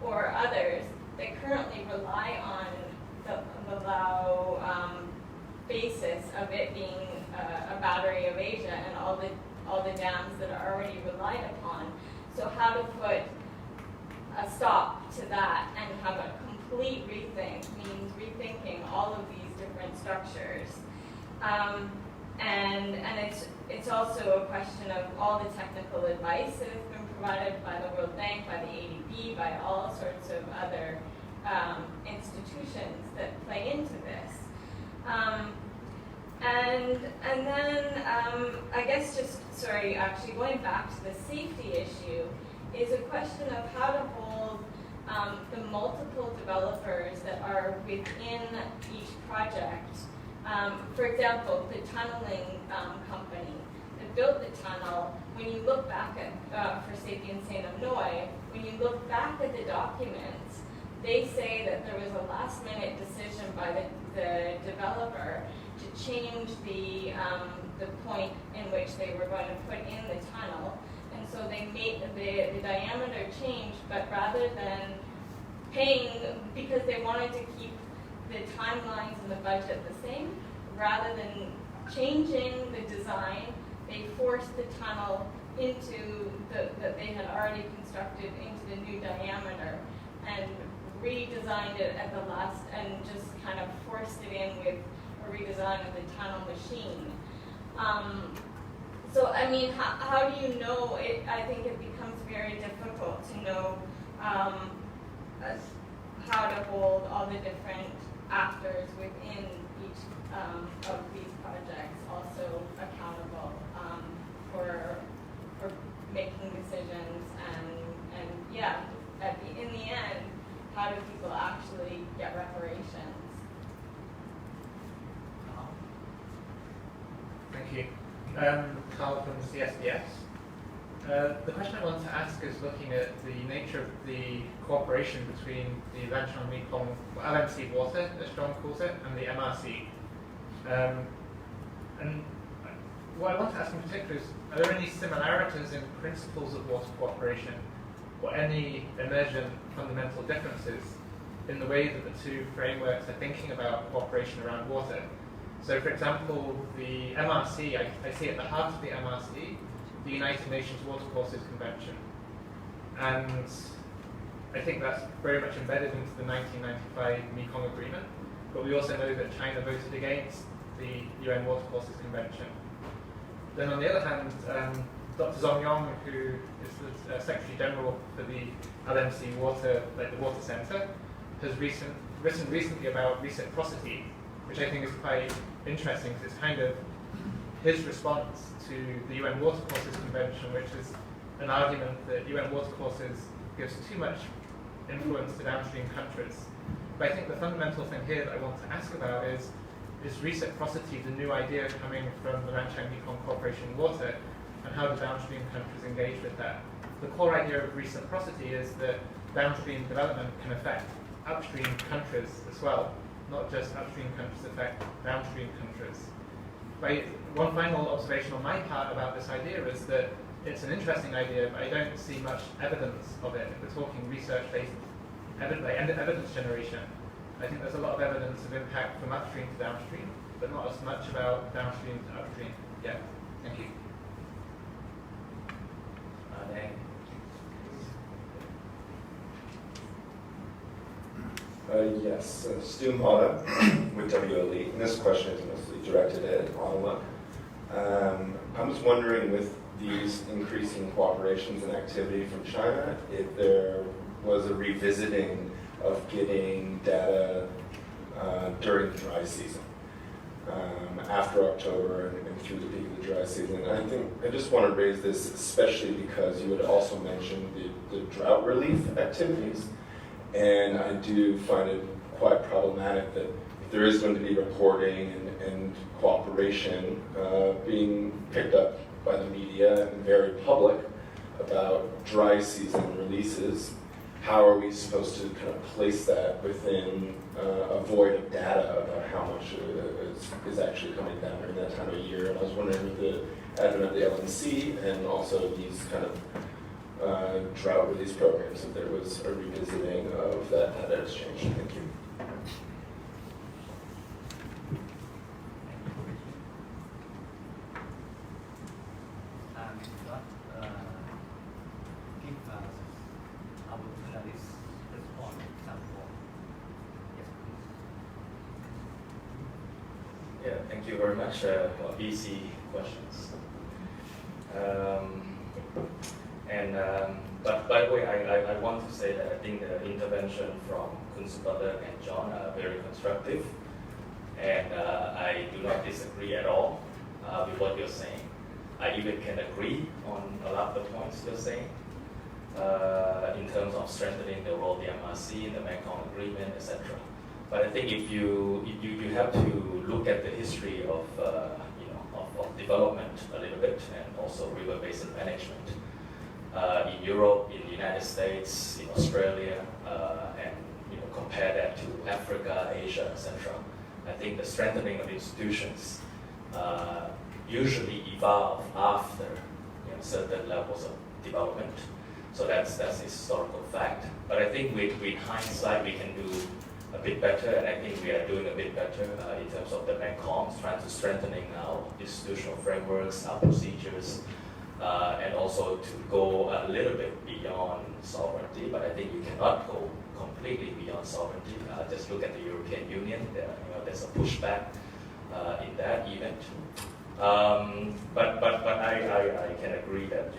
or others, that currently rely on the Lao basis of it being a battery of Asia and all the dams that are already relied upon. So how to put a stop to that and have a complete rethink means rethinking all of these different structures. And it's also a question of all the technical advice that has been provided by the World Bank, by the ADB, by all sorts of other institutions that play into this. And then I guess actually going back to the safety issue is a question of how to hold the multiple developers that are within each project. For example, the tunneling company that built the tunnel, when you look back at, for Sapien St. Noi, when you look back at the documents, they say that there was a last-minute decision by the developer to change the point in which they were going to put in the tunnel. And so they made the diameter change, but rather than paying, because they wanted to keep the timelines and the budget the same, rather than changing the design, they forced the tunnel into that they had already constructed into the new diameter and redesigned it at the last, and just kind of forced it in with a redesign of the tunnel machine. So I mean, how do you know it? I think it becomes very difficult to know how to hold all the different actors within each of these projects also accountable for making decisions, and yeah, in the end, how do people actually get reparations? Thank you. Carl from CSDS. The question I want to ask is looking at the nature of the cooperation between the Lancang Mekong, LMC Water, as John calls it, and the MRC. And what I want to ask in particular is, are there any similarities in principles of water cooperation, or any emergent fundamental differences in the way that the two frameworks are thinking about cooperation around water? So, for example, the MRC, I see at the heart of the MRC, the United Nations Watercourses Convention. And I think that's very much embedded into the 1995 Mekong Agreement. But we also know that China voted against the UN Watercourses Convention. Then on the other hand, Dr. Zong Yong, who is the Secretary General for the LMC Water, the Water Center, has written recently about reciprocity, which I think is quite interesting because it's kind of his response to the UN Watercourses Convention, which is an argument that UN Watercourses gives too much influence to downstream countries. But I think the fundamental thing here that I want to ask about is reciprocity the new idea coming from the Lancang Mekong Cooperation in Water, and how the downstream countries engage with that? The core idea of reciprocity is that downstream development can affect upstream countries as well, not just upstream countries affect downstream countries. One final observation on my part about this idea is that it's an interesting idea, but I don't see much evidence of it. If we're talking research-based evidence generation, I think there's a lot of evidence of impact from upstream to downstream, but not as much about downstream to upstream yet. Thank you. Yes, Stu Mata with WLE. And this question is mostly directed at Ottawa. I was wondering, with these increasing cooperations and activity from China, if there was a revisiting of getting data during the dry season, after October and through the peak of the dry season. And I just want to raise this especially because you had also mentioned the drought relief activities. And I do find it quite problematic that if there is going to be reporting and cooperation being picked up by the media and very public about dry season releases, how are we supposed to kind of place that within a void of data about how much is actually coming down during that time of year? And I was wondering with the advent of the LNC and also these kind of drought release programs, if there was a revisiting of that data exchange. Thank you. Yeah, thank you very much for easy questions. But by the way, I want to say that I think the intervention from Kun Supala and John are very constructive, and I do not disagree at all with what you're saying. I even can agree on a lot of the points you're saying in terms of strengthening the role of the MRC in the Mekong Agreement, etc. But I think if you have to look at the history of of development a little bit, and also river basin management in Europe, in the United States, in Australia, and compare that to Africa, Asia, etc. I think the strengthening of institutions usually evolve after certain levels of development. So that's a historical fact. But I think with hindsight, we can do a bit better, and I think we are doing a bit better in terms of the Mekong, trying to strengthening our institutional frameworks, our procedures, and also to go a little bit beyond sovereignty. But I think you cannot go completely beyond sovereignty. Just look at the European Union. There's a pushback in that event. But I can agree that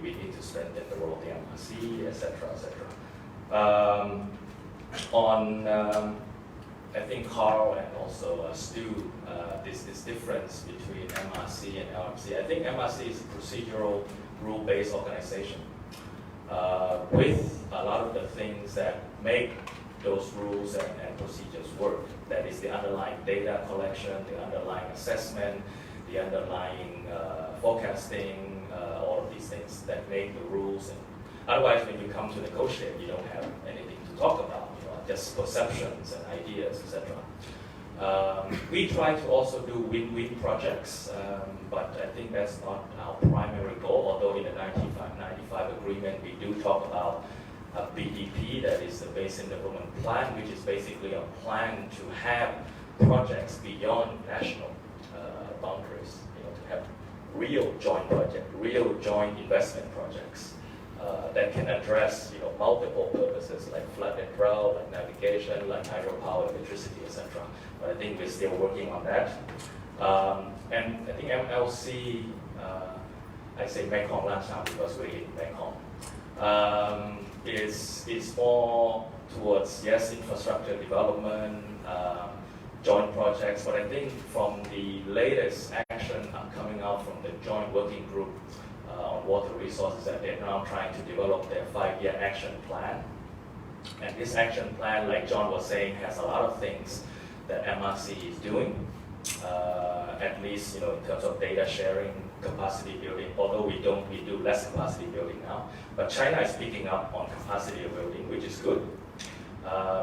we need to strengthen the role of the MRC, etc., etc. I think Carl and also Stu, this difference between MRC and LMC. I think MRC is a procedural, rule-based organization with a lot of the things that make those rules and procedures work. That is the underlying data collection, the underlying assessment, the underlying forecasting, all of these things that make the rules. And otherwise, when you come to negotiate, you don't have anything to talk about. Just perceptions and ideas, etc. We try to also do win-win projects, but I think that's not our primary goal, although in the 1995 agreement we do talk about a BDP, that is the Basin Development Plan, which is basically a plan to have projects beyond national boundaries, to have real joint projects, real joint investment projects. That can address multiple purposes like flood and drought, like navigation, like hydropower, electricity, etc. But I think we're still working on that. And I think MLC, I say Mekong last time because we're in Mekong, is more towards, yes, infrastructure development, joint projects, but I think from the latest action coming out from the joint working group on water resources, that they're now trying to develop their 5-year action plan. And this action plan, like John was saying, has a lot of things that MRC is doing, at least in terms of data sharing, capacity building, although we do less capacity building now. But China is picking up on capacity building, which is good,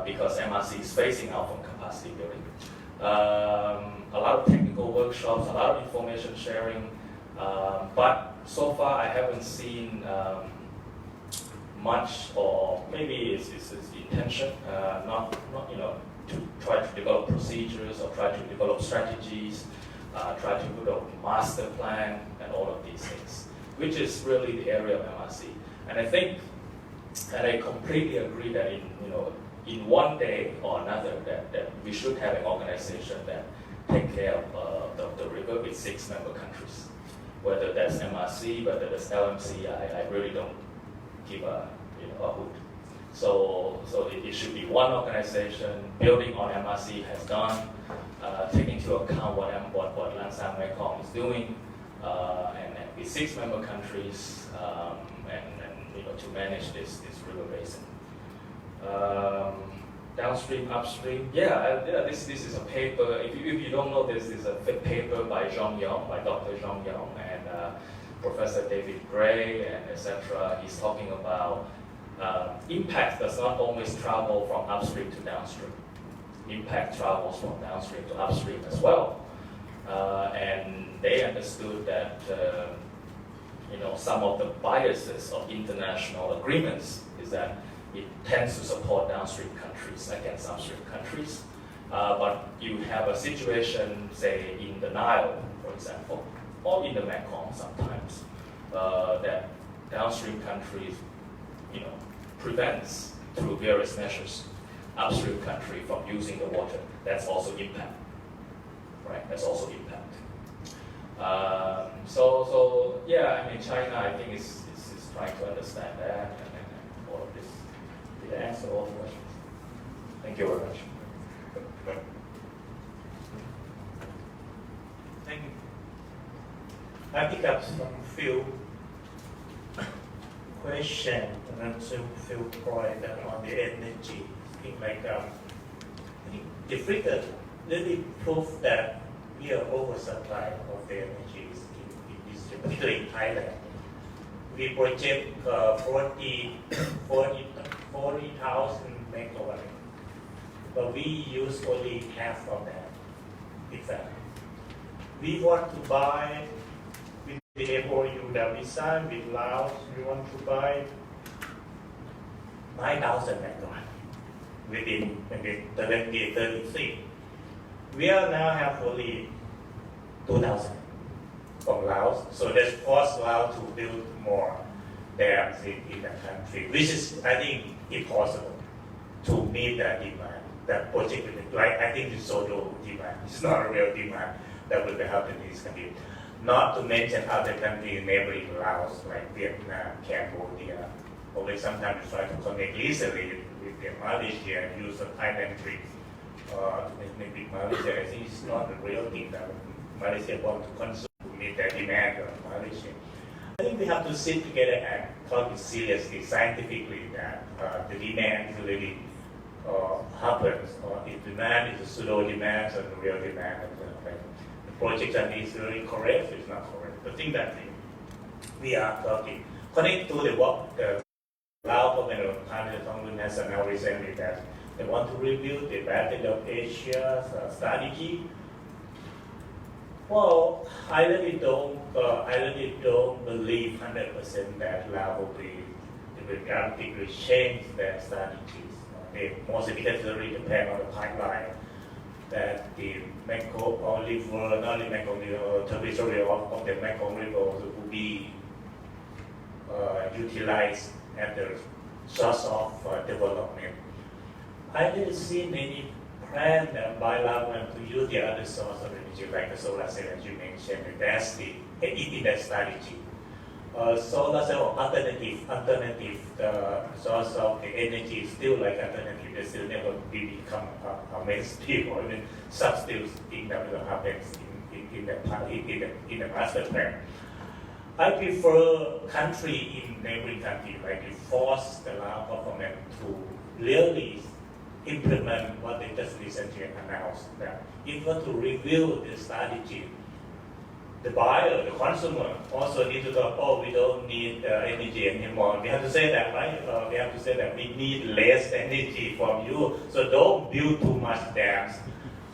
because MRC is phasing out from capacity building. A lot of technical workshops, a lot of information sharing, but so far I haven't seen much, or maybe it's the intention, not to try to develop procedures or try to develop strategies, try to develop a master plan and all of these things, which is really the area of MRC. And I think, and I completely agree that in in one day or another that we should have an organization that take care of the river with 6 member countries. Whether that's MRC, whether that's LMC, I really don't give a hoot. So it should be one organization building on MRC has done, taking into account what Lansang Mekong is doing, and with 6 member countries, and to manage this river basin. Downstream, upstream. This is a paper. If you don't know, this is a paper by Dr. Zhong Yong and Professor David Gray and etc. He's talking about impact does not always travel from upstream to downstream. Impact travels from downstream to upstream as well. And they understood that some of the biases of international agreements is that it tends to support downstream countries against upstream countries. But you have a situation, say, in the Nile, for example, or in the Mekong sometimes, that downstream countries, prevents through various measures upstream country from using the water. That's also impact, right? That's also impact. China, I think, is trying to understand that and all of this. Did I answer all the questions? Thank you very much. Thank you. I pick up some few questions and some few points on the energy. I think the figure really prove that we are oversupply of the energy in this, particularly in Thailand. We project 40,000 megawatts, but we use only half of that. Exactly. We want to buy with the MOU that we signed with Laos. We want to buy 9,000 megawatts within 2033. We are now have only 2,000 from Laos, so that's forced Laos to build more dams in the country, which is, I think, impossible to meet that demand. That project, I think it's solo demand. It's not a real demand that will be helping these countries. Not to mention other countries neighboring Laos, like Vietnam, Cambodia, or they sometimes try to connect easily with Malaysia and use a Thailand trip to make Malaysia. I think it's not a real thing that Malaysia wants to consume to meet their demand of Malaysia. I think we have to sit together and talk seriously, scientifically, that the demand is really happens, or if demand is a pseudo demand or the real demand. The projection is really correct, it's not correct. The thing that we are talking, connect to the Lao government of Thailand has announced recently that they want to review the Battle of Asia strategy. Well, I really don't believe 100% that Laos will dramatically change their strategies. They mostly because it really depend on the pipeline that the Mekong River, not the Mekong River, tributary of the Mekong River will be utilized as the source of development. I didn't see many plans by Laos to use the other source of energy, like the solar cell, as you mentioned. That's in that strategy. Solar cell alternative, the source of the energy is still like alternative. They still never become a mainstream or even substitute thing that will happen in the master plan. I prefer country in neighboring country, like to force the Lao government to really implement what they just recently announced. That if you want to review the strategy, the buyer, the consumer also need to talk, we don't need energy anymore. We have to say that, right? We have to say that we need less energy from you. So don't build too much dams.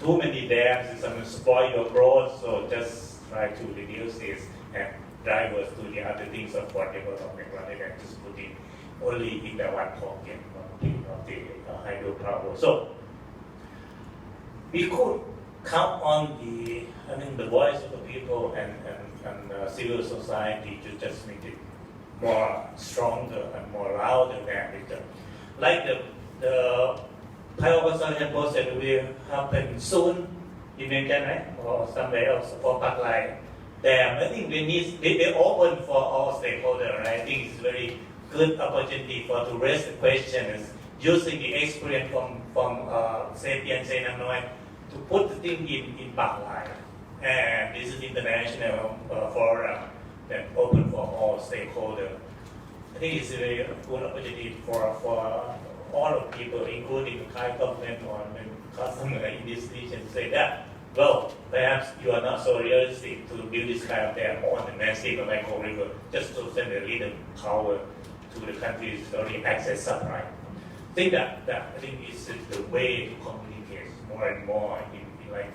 Too many dams is going to spoil your growth. So just try to reduce this and drive us to the other things of for development rather than just putting only in the one pocket of the hydropower. So we could count on the voice of the people and civil society to just make it more stronger and more louder than like the construction process will happen soon in Vientiane, right? Or somewhere else for pipeline. There, I think they open for all stakeholders, right? I think it's very good opportunity to raise the questions using the experience from Sapien Say Nam Noi to put the thing in pipeline. And this is international forum that open for all stakeholders. I think it's a very good opportunity for all of people, including the Thai government or customer in this region, to say that, well, perhaps you are not so realistic to build this kind of dam on the massive Mekong River just to send a little power to the countries already access supply. I think I think is the way to communicate more and more in like,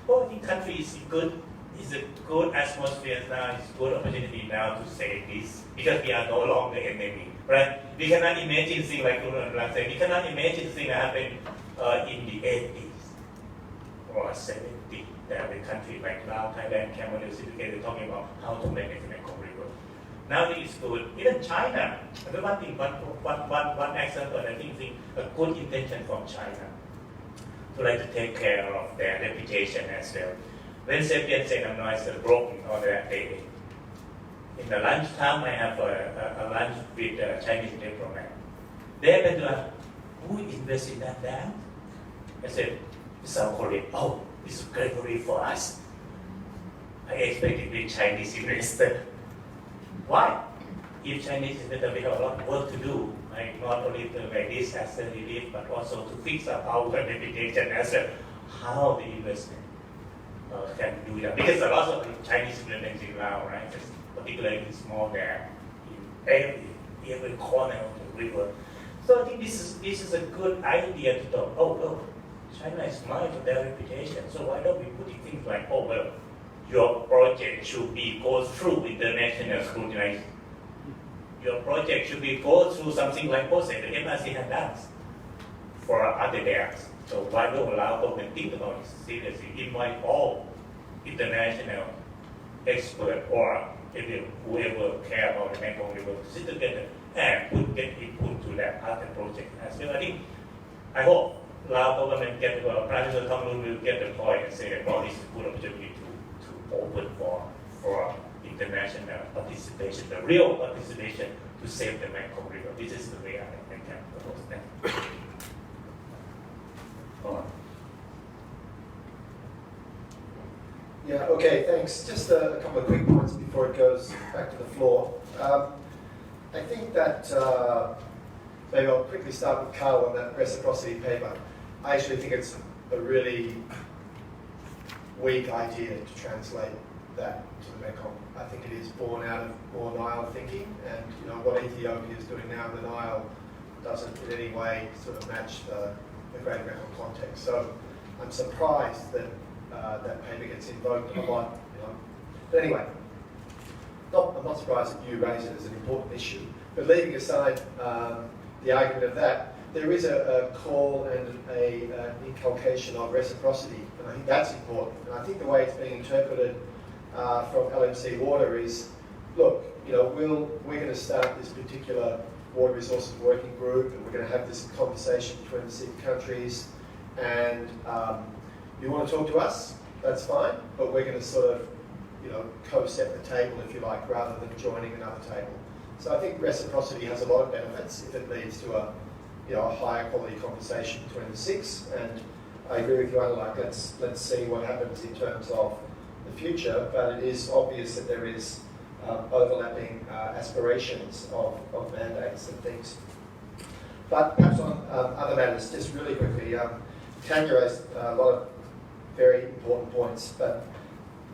well, I think country is good. It's a good atmosphere now. It's a good opportunity now to say this because we are no longer enemy, right? We cannot imagine things like Lunar said. We cannot imagine things that happened in the 80s or 70s. That the country like Laos, Thailand, Cambodia, they're talking about how to manage the Mekong River. Now it is good. Even China. The one thing, one example, I think a good intention from China to like to take care of their reputation as well. When Sapien Say Nam Noi is broken on that day, in the lunchtime I have a lunch with a Chinese diplomat. They happened to ask, who invested in that dam? I said, South Korea. Oh, it's great for us. I expected the Chinese investor. Why? If Chinese investor, we have a lot of work to do, like not only to make this as a relief, but also to fix up our reputation as how the investment can do that. Because a lot of Chinese implements in Laos, right? Just particularly in small dam in every corner of the river. So I think this is a good idea to talk. Oh well, China is smart for their reputation. So why don't we put things like, oh well, your project should be go through international scrutiny. Your project should be go through something like what the MRC has done for other dams. So why don't allow government think about it seriously? Invite all international experts or whoever care about the Mekong River to sit together and get input to that part of the project as well. I hope Lao government get Prime Minister Thongloun will get the point and say that well, this is a good opportunity to open for international participation, the real participation to save the Mekong River. This is the way I can propose that. Yeah, okay, thanks. Just a couple of quick points before it goes back to the floor. I think that, maybe I'll quickly start with Carl on that reciprocity paper. I actually think it's a really weak idea to translate that to the Mekong. I think it is born out of more Nile thinking, and what Ethiopia is doing now in the Nile doesn't in any way sort of match the Greater Mekong context. So I'm surprised that that paper gets invoked a lot. But anyway, I'm not surprised that you raise it as an important issue. But leaving aside the argument of that, there is a call and an inculcation of reciprocity, and I think that's important. And I think the way it's being interpreted from LMC Water is, look, we're going to start this particular water resources working group, and we're going to have this conversation between the 6 countries, and you want to talk to us, that's fine, but we're going to sort of, co-set the table, if you like, rather than joining another table. So I think reciprocity has a lot of benefits if it leads to a higher quality conversation between the 6. And I agree with you, Anna, let's see what happens in terms of the future. But it is obvious that there is overlapping aspirations of mandates and things. But perhaps on other matters, just really quickly, Tanya raised a lot of very important points, but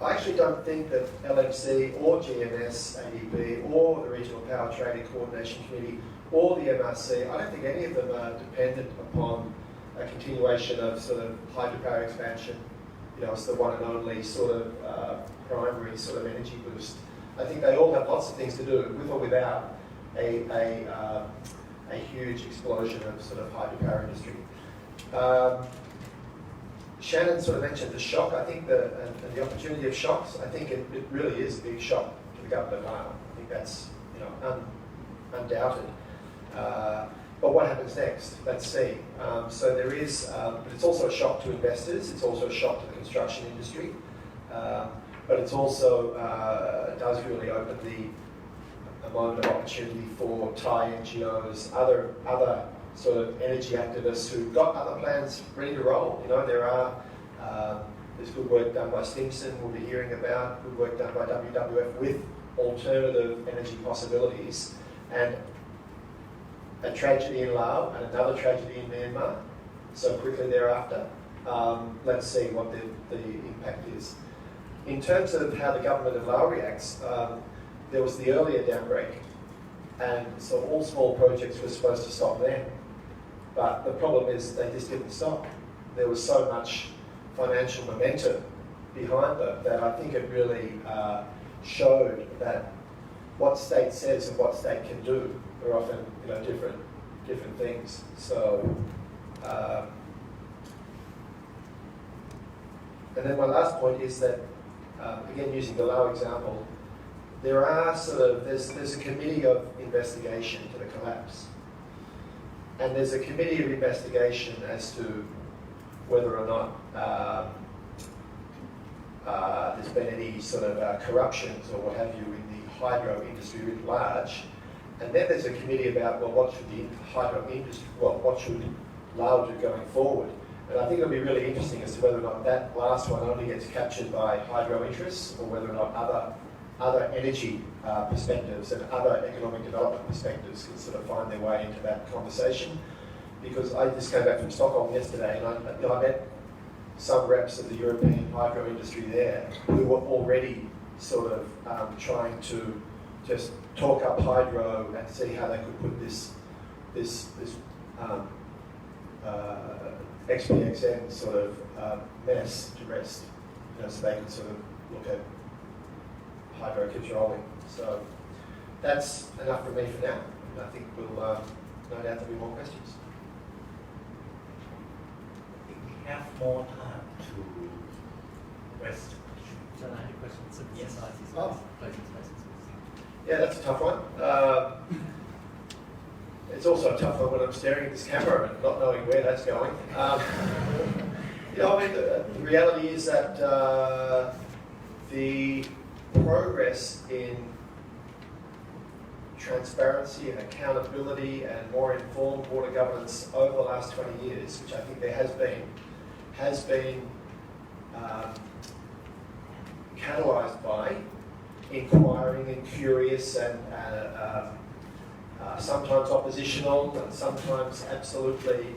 I actually don't think that LMC or GMS, ADB, or the Regional Power Trading Coordination Committee, or the MRC, I don't think any of them are dependent upon a continuation of sort of hydropower expansion. It's the one and only sort of primary sort of energy boost. I think they all have lots of things to do, with or without a huge explosion of sort of hydropower industry. Shannon sort of mentioned the shock. I think the opportunity of shocks. I think it really is a big shock to the government of Nile. I think that's undoubted. But what happens next? Let's see. So there is, but it's also a shock to investors. It's also a shock to the construction industry. But it's also does really open a moment of opportunity for Thai NGOs, other sort of energy activists who've got other plans ready to roll. You know, there's good work done by Stimson, we'll be hearing about, good work done by WWF with alternative energy possibilities, and a tragedy in Laos and another tragedy in Myanmar, so quickly thereafter. Let's see what the impact is. In terms of how the government of Laos reacts, there was the earlier downbreak, and so all small projects were supposed to stop then. But the problem is they just didn't stop. There was so much financial momentum behind them that I think it really showed that what state says and what state can do are often, you know, different things. So, and then my last point is that, again, using the Lao example, there's a committee of investigation to the collapse. And there's a committee of investigation as to whether or not there's been any sort of corruptions or what have you in the hydro industry writ large. And then there's a committee about, well, what should the hydro industry, well, what should Lao do going forward? And I think it'll be really interesting as to whether or not that last one only gets captured by hydro interests or whether or not other energy perspectives and other economic development perspectives can sort of find their way into that conversation. Because I just came back from Stockholm yesterday and I met some reps of the European hydro industry there who were already sort of trying to just talk up hydro and see how they could put this XPXN sort of mess to rest, you know, so they could sort of look at hydro keeps rolling. So that's enough from me for now. And I think we'll no doubt there'll be more questions. We have more time to rest. John, I had a question. Civil Yes. society closing spaces. Yeah, that's a tough one. It's also a tough one when I'm staring at this camera and not knowing where that's going. You know, I mean, the reality is that the progress in transparency and accountability and more informed water governance over the last 20 years, which I think there has been catalysed by inquiring and curious and sometimes oppositional and sometimes absolutely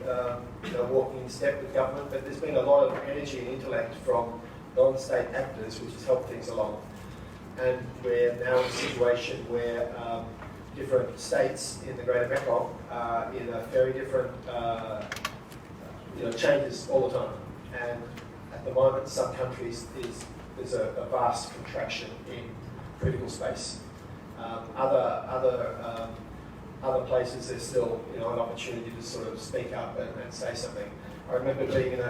walking in step with government, but there's been a lot of energy and intellect from non-state actors which has helped things along. And we're now in a situation where different states in the Greater Mekong are in a very different, changes all the time. And at the moment, some countries there's a vast contraction in critical space. Other places there's still an opportunity to sort of speak up and say something. I remember being in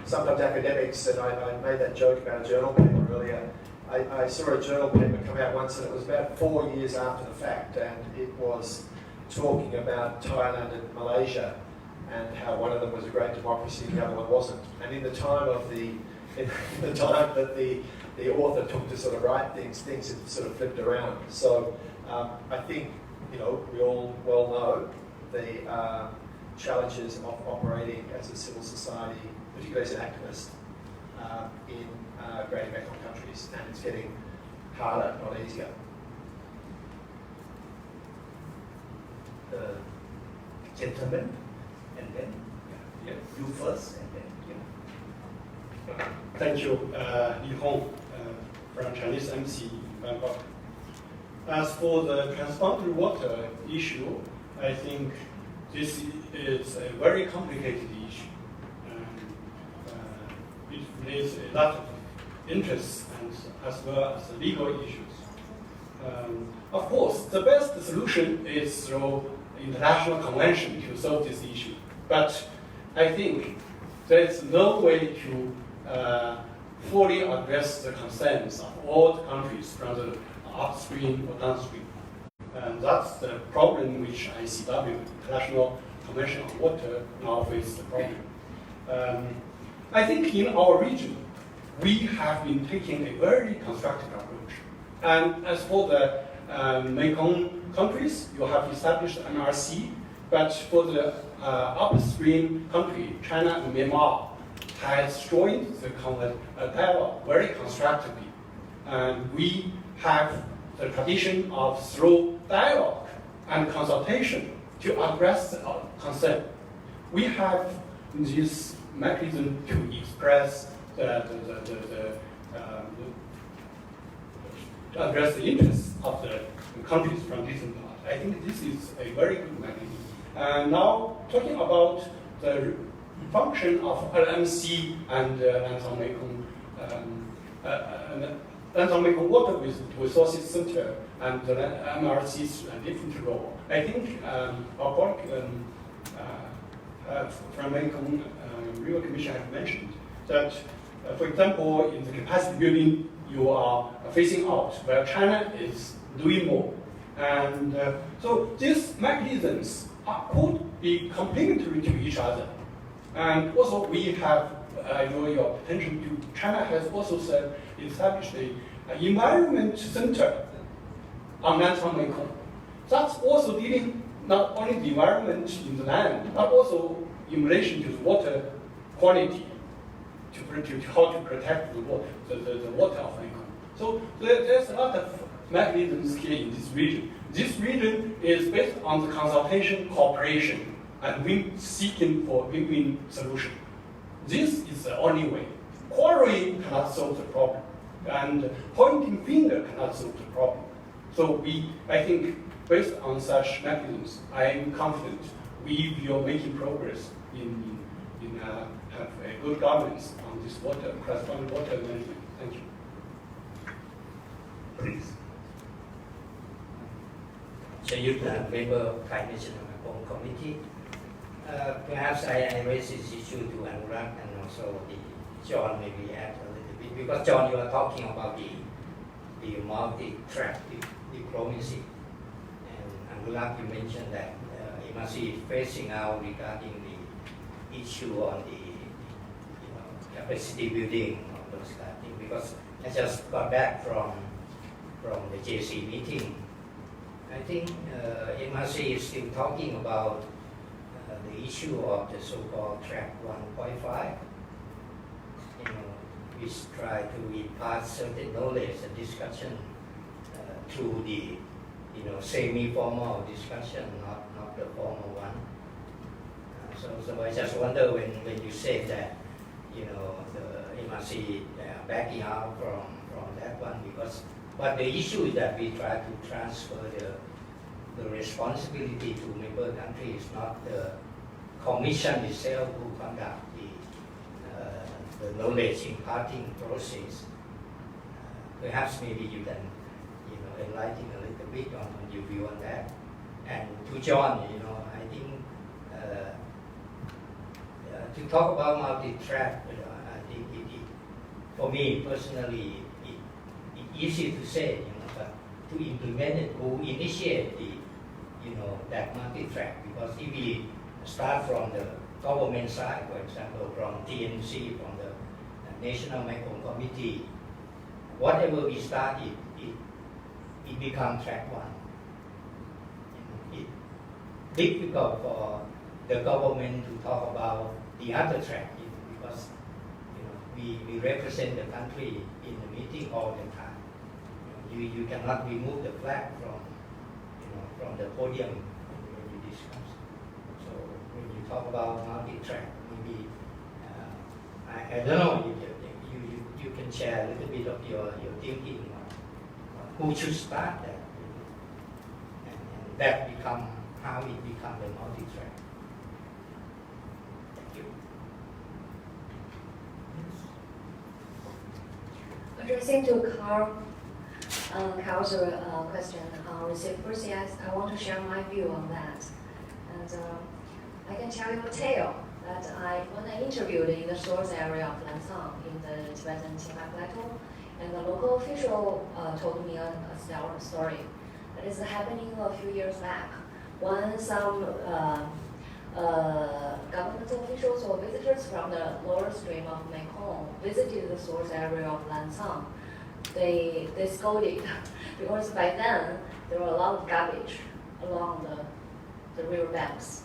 sometimes academics, and I made that joke about a journal paper earlier. I saw a journal paper come out once, and it was about 4 years after the fact, and it was talking about Thailand and Malaysia and how one of them was a great democracy and the other one wasn't. And in the time that the author took to sort of write things had sort of flipped around. So I think we all well know the challenges of operating as a civil society, particularly as an activist, in Greater Mekong countries, and it's getting harder, not easier. Gentlemen, and then you first, and then Thank you, Li Hong, from Chinese MC in Bangkok. As for the transboundary water issue, I think this is a very complicated issue. It raises a lot of interest and as well as legal issues. Of course, the best solution is through international convention to solve this issue. But I think there is no way to fully address the concerns of all the countries, from the upstream or downstream. And that's the problem which ICW, International Convention on Water, now faces the problem. I think in our region, we have been taking a very constructive approach. And as for the Mekong countries, you have established MRC, but for the upstream country, China and Myanmar, has joined the dialogue very constructively. And we have the tradition of through dialogue and consultation to address the concern. We have this mechanism to express to address the interests of the countries from different parts. I think this is a very good mechanism. And now, talking about the function of LMC and Lansang Mekong Water Resources Center and the MRC's different role. I think our colleague from Mekong River Commission have mentioned that, for example, in the capacity building, you are facing out, where China is doing more. And so these mechanisms could be complementary to each other. And also we have your attention to China has also established an environment center on Lansang Mekong. That's also dealing not only the environment in the land, but also in relation to the water quality, to how to protect the water, the water of Mekong. So there's a lot of mechanisms here in this region. This region is based on the consultation, cooperation, and we seeking for win-win solution. This is the only way. Quarreling cannot solve the problem, and pointing finger cannot solve the problem. So I think, based on such mechanisms, I am confident we will making progress in have a good governance on this water, cross-boundary water management. Thank you. Please. Chayut, member of Thai National Mekong Committee. Perhaps I raise this issue to Anurag and also John maybe add a little bit, because John, you are talking about the multi-track diplomacy, and Anurag, you mentioned that MRC is facing out regarding the issue on the capacity building of those kind of things, because I just got back from the JC meeting. I think MRC is still talking about the issue of the so-called track 1.5, which try to impart certain knowledge and discussion through the semi-formal discussion, not the formal one. So I just wonder when you say that the MRC are backing out from that one, but the issue is that we try to transfer the responsibility to member countries, not the commission itself who conduct the knowledge imparting process. Perhaps maybe you can enlighten a little bit on your view on that. And to John, I think to talk about multi-track, I think for me personally, it's easy to say, but to implement it, who initiate that multi-track, because if we start from the government side, for example, from TNC, from the National Mekong Committee, whatever we start, it becomes track one. It's difficult for the government to talk about the other track, because we represent the country in the meeting all the time. You cannot remove the flag from the podium when you discuss. So when you talk about multi-track, maybe I don't know. You can share a little bit of your thinking on who should start that, and that become how it become the multi-track. Thank you. Addressing to Carl's question on reciprocity, I want to share my view on that. And I can tell you a tale that when I interviewed in the source area of Lansang in the Tibetan Qinghai Plateau, and the local official told me a story. is happening a few years back when some government officials or visitors from the lower stream of Mekong visited the source area of Lancang. They scolded because by then there were a lot of garbage along the river banks.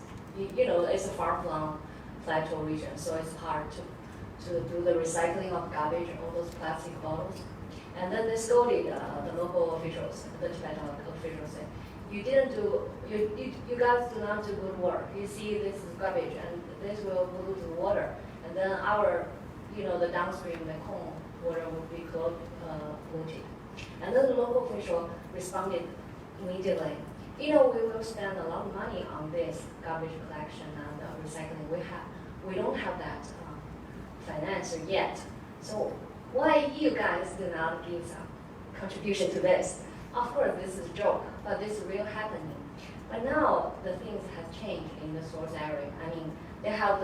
You know, it's a far-flung plateau region, so it's hard to do the recycling of garbage, all those plastic bottles. And then they scolded the local officials, the Tibetan officials, said, you guys do not do good work. You see, this is garbage, and this will pollute the water. And then our, the downstream Mekong water would be polluted. And then the local official responded immediately. We will spend a lot of money on this garbage collection and recycling. We don't have that finance yet. So why you guys do not give some contribution to this? Of course, this is a joke, but this is real happening. But now the things have changed in the source area. I mean, they have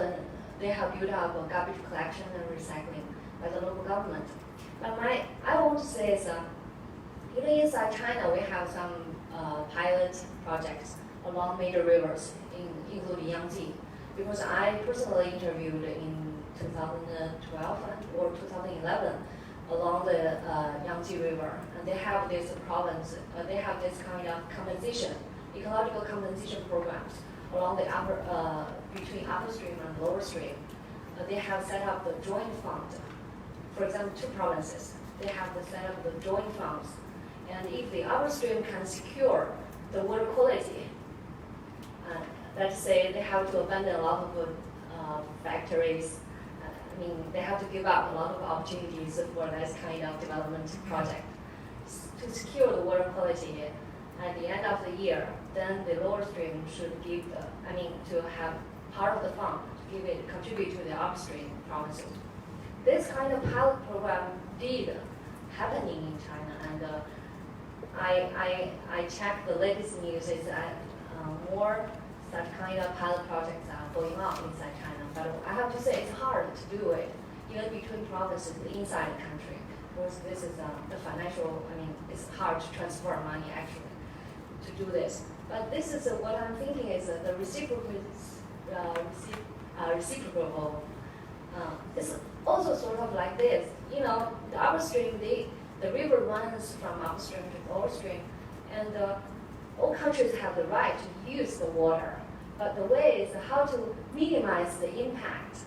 built up a garbage collection and recycling by the local government. But I want to say is, inside China we have some pilot projects along major rivers, including Yangtze, because I personally interviewed in 2012 or 2011 along the Yangtze River, and they have this province, they have this kind of compensation, ecological compensation programs along the between upper stream and lower stream. They have set up the joint fund. For example, two provinces, they have set up the joint funds, and if the upper stream can secure the water quality, let's say they have to abandon a lot of factories. I mean, they have to give up a lot of opportunities for this kind of development project. To secure the water quality at the end of the year, then the lower stream should give to have part of the fund to contribute to the upstream provinces. This kind of pilot program did happening in China, and I checked the latest news is that more such kind of pilot projects are going on inside China. But I have to say it's hard to do it, even between provinces inside the country, because this is the financial, it's hard to transfer money actually to do this. But this is what I'm thinking is the reciprocal, it's also sort of like this. The upstream, the river runs from upstream to lower stream, and all countries have the right to use the water. But the way is how to minimize the impact.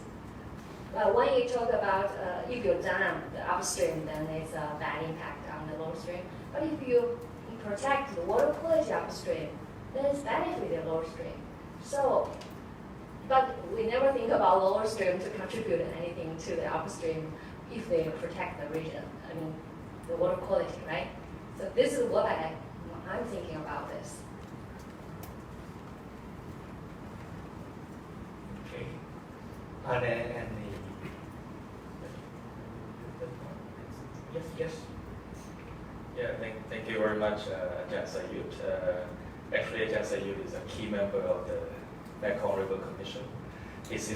When you talk about if you dam the upstream, then it's a bad impact on the lower stream. But if you protect the water quality upstream, then it's benefit the lower stream. So, but we never think about lower stream to contribute anything to the upstream if they protect the region. The water quality, right? So this is what I'm thinking about this. Okay. Are there any? Yes. Yeah, thank you very much, Ajahn Sayut. Actually, Ajahn Sayut is a key member of the Mekong River Commission. His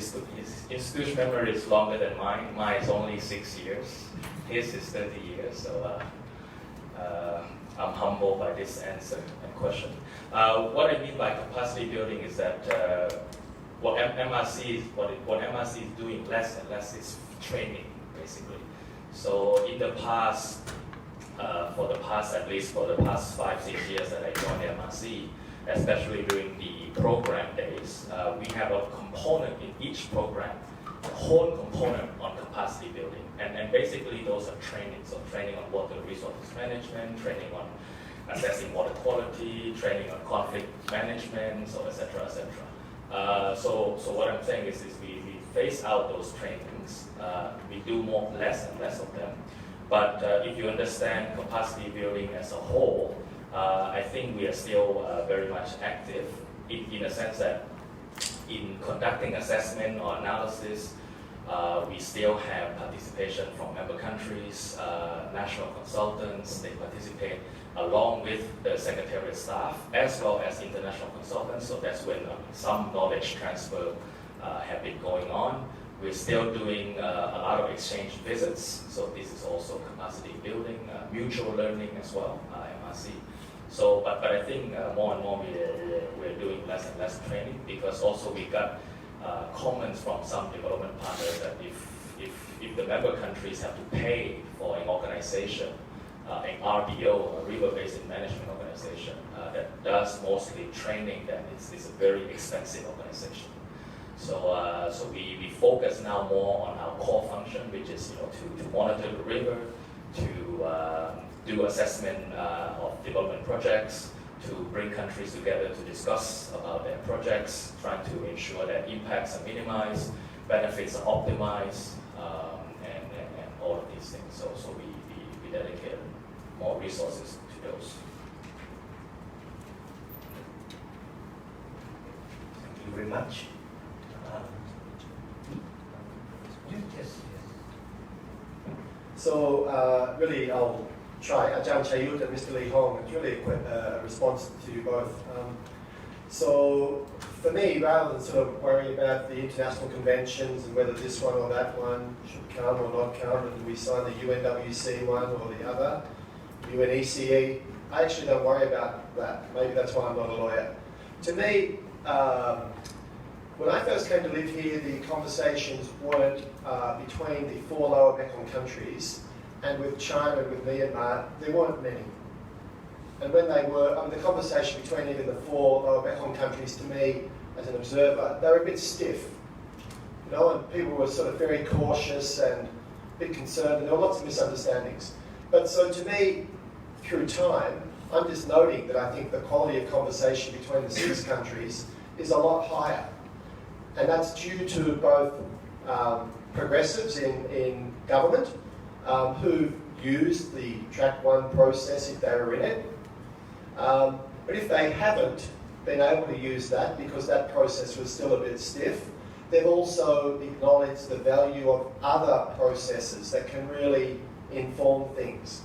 institutional memory is longer than mine. Mine is only 6 years. His is 30 years. So I'm humbled by this answer and question. What I mean by capacity building is that what MRC is doing less and less is training, basically. So in the past, at least for the past 5-6 years that I joined MRC, especially during the program days, we have a component in each program, a whole component on capacity building. And basically those are training. So training on water resources management, training on assessing water quality, training on conflict management, so et cetera, et cetera. So what I'm saying is we phase out those trainings. We do less and less of them. But if you understand capacity building as a whole, I think we are still very much active in a sense that in conducting assessment or analysis, we still have participation from member countries, national consultants. They participate along with the secretariat staff as well as international consultants. So that's when some knowledge transfer have been going on. We're still doing a lot of exchange visits. So this is also capacity building, mutual learning as well, MRC. So, but I think more and more we're doing less and less training, because also we got comments from some development partners that if the member countries have to pay for an organization, an RBO, a River Basin Management Organization, that does mostly training, then it's a very expensive organization. So we focus now more on our core function, which is to monitor the river, to do assessment of development projects, to bring countries together to discuss about their projects, trying to ensure that impacts are minimized, benefits are optimized, and all of these things. So we dedicate more resources to those. Thank you very much. Yes. So really, I'll try Ajahn Chayut and Mr. Lee Hong. It's really a quick response to you both. So for me, rather than sort of worry about the international conventions and whether this one or that one should come or not come, and we sign the UNWC one or the other, UNECE, I actually don't worry about that. Maybe that's why I'm not a lawyer. To me, when I first came to live here, the conversations weren't between the 4 lower Mekong countries, and with China and with Myanmar, there weren't many. And when they were, the conversation between even the 4 lower Mekong countries, to me, as an observer, they were a bit stiff. And people were sort of very cautious and a bit concerned, and there were lots of misunderstandings. But so to me, through time, I'm just noting that I think the quality of conversation between the 6 countries is a lot higher. And that's due to both progressives in government who used the Track 1 process if they were in it. But if they haven't been able to use that because that process was still a bit stiff, they've also acknowledged the value of other processes that can really inform things.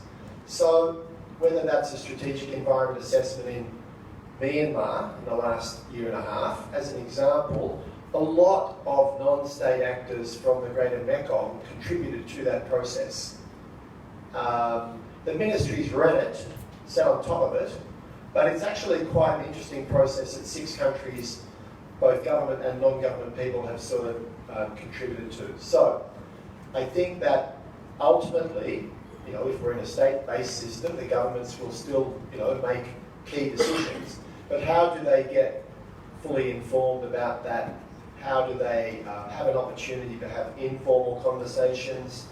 So whether that's a strategic environment assessment in Myanmar in the last year and a half, as an example, a lot of non-state actors from the Greater Mekong contributed to that process. The ministries ran it, sat on top of it, but it's actually quite an interesting process that 6 countries, both government and non-government people, have sort of contributed to. So I think that ultimately, if we're in a state-based system, the governments will still, make key decisions. But how do they get fully informed about that? How do they have an opportunity to have informal conversations?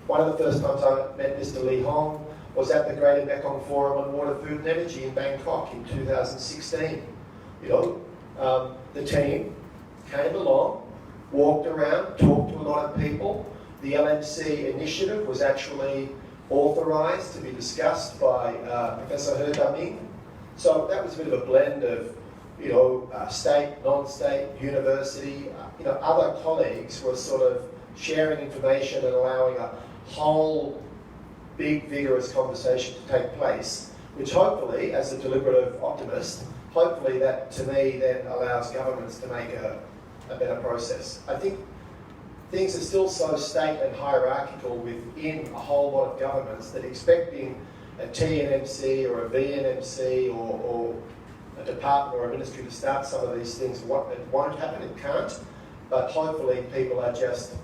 One of the first times I met Mr. Lee Hong was at the Greater Mekong Forum on Water, Food and Energy in Bangkok in 2016. The team came along, walked around, talked to a lot of people. The LMC initiative was actually authorised to be discussed by Professor He Da-ming. So that was a bit of a blend of state, non-state, university, other colleagues were sort of sharing information and allowing a whole big, vigorous conversation to take place, which hopefully, as a deliberative optimist, hopefully that, to me, then allows governments to make a better process. I think things are still so state and hierarchical within a whole lot of governments that expecting a TNMC or a VNMC or a department or a ministry to start some of these things, it won't happen, it can't, but hopefully people are just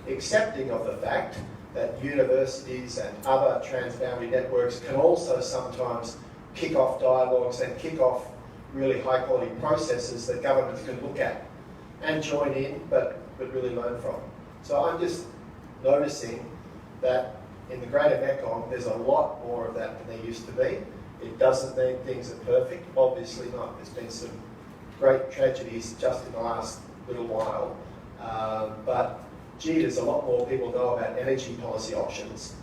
accepting of the fact that universities and other transboundary networks can also sometimes kick off dialogues and kick off really high quality processes that governments can look at and join in, but really learn from. So I'm just noticing that in the Greater Mekong, there's a lot more of that than there used to be. It doesn't mean things are perfect, obviously not. There's been some great tragedies just in the last little while. But gee, there's a lot more people know about energy policy options.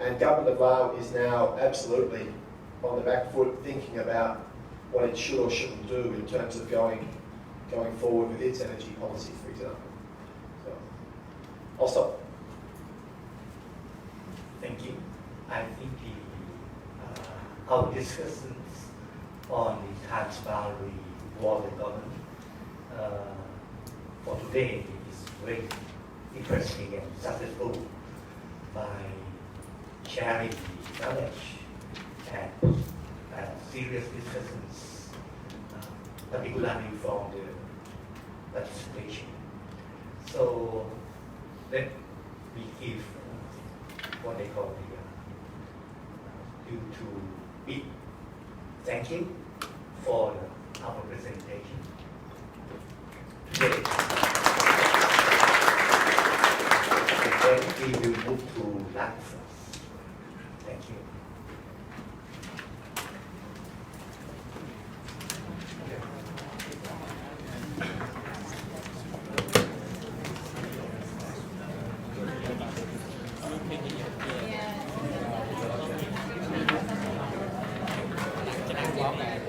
And Government of Laos is now absolutely on the back foot thinking about what it should or shouldn't do in terms of going forward with its energy policy, for example. So I'll stop. Thank you. I think our discussions on the transboundary water governance for today is very interesting and successful by sharing the knowledge and serious discussions, particularly from the participation. So then we give what they call the due to big thank you for our presentation today. And then we will move to lunch first. Thank you. Wow.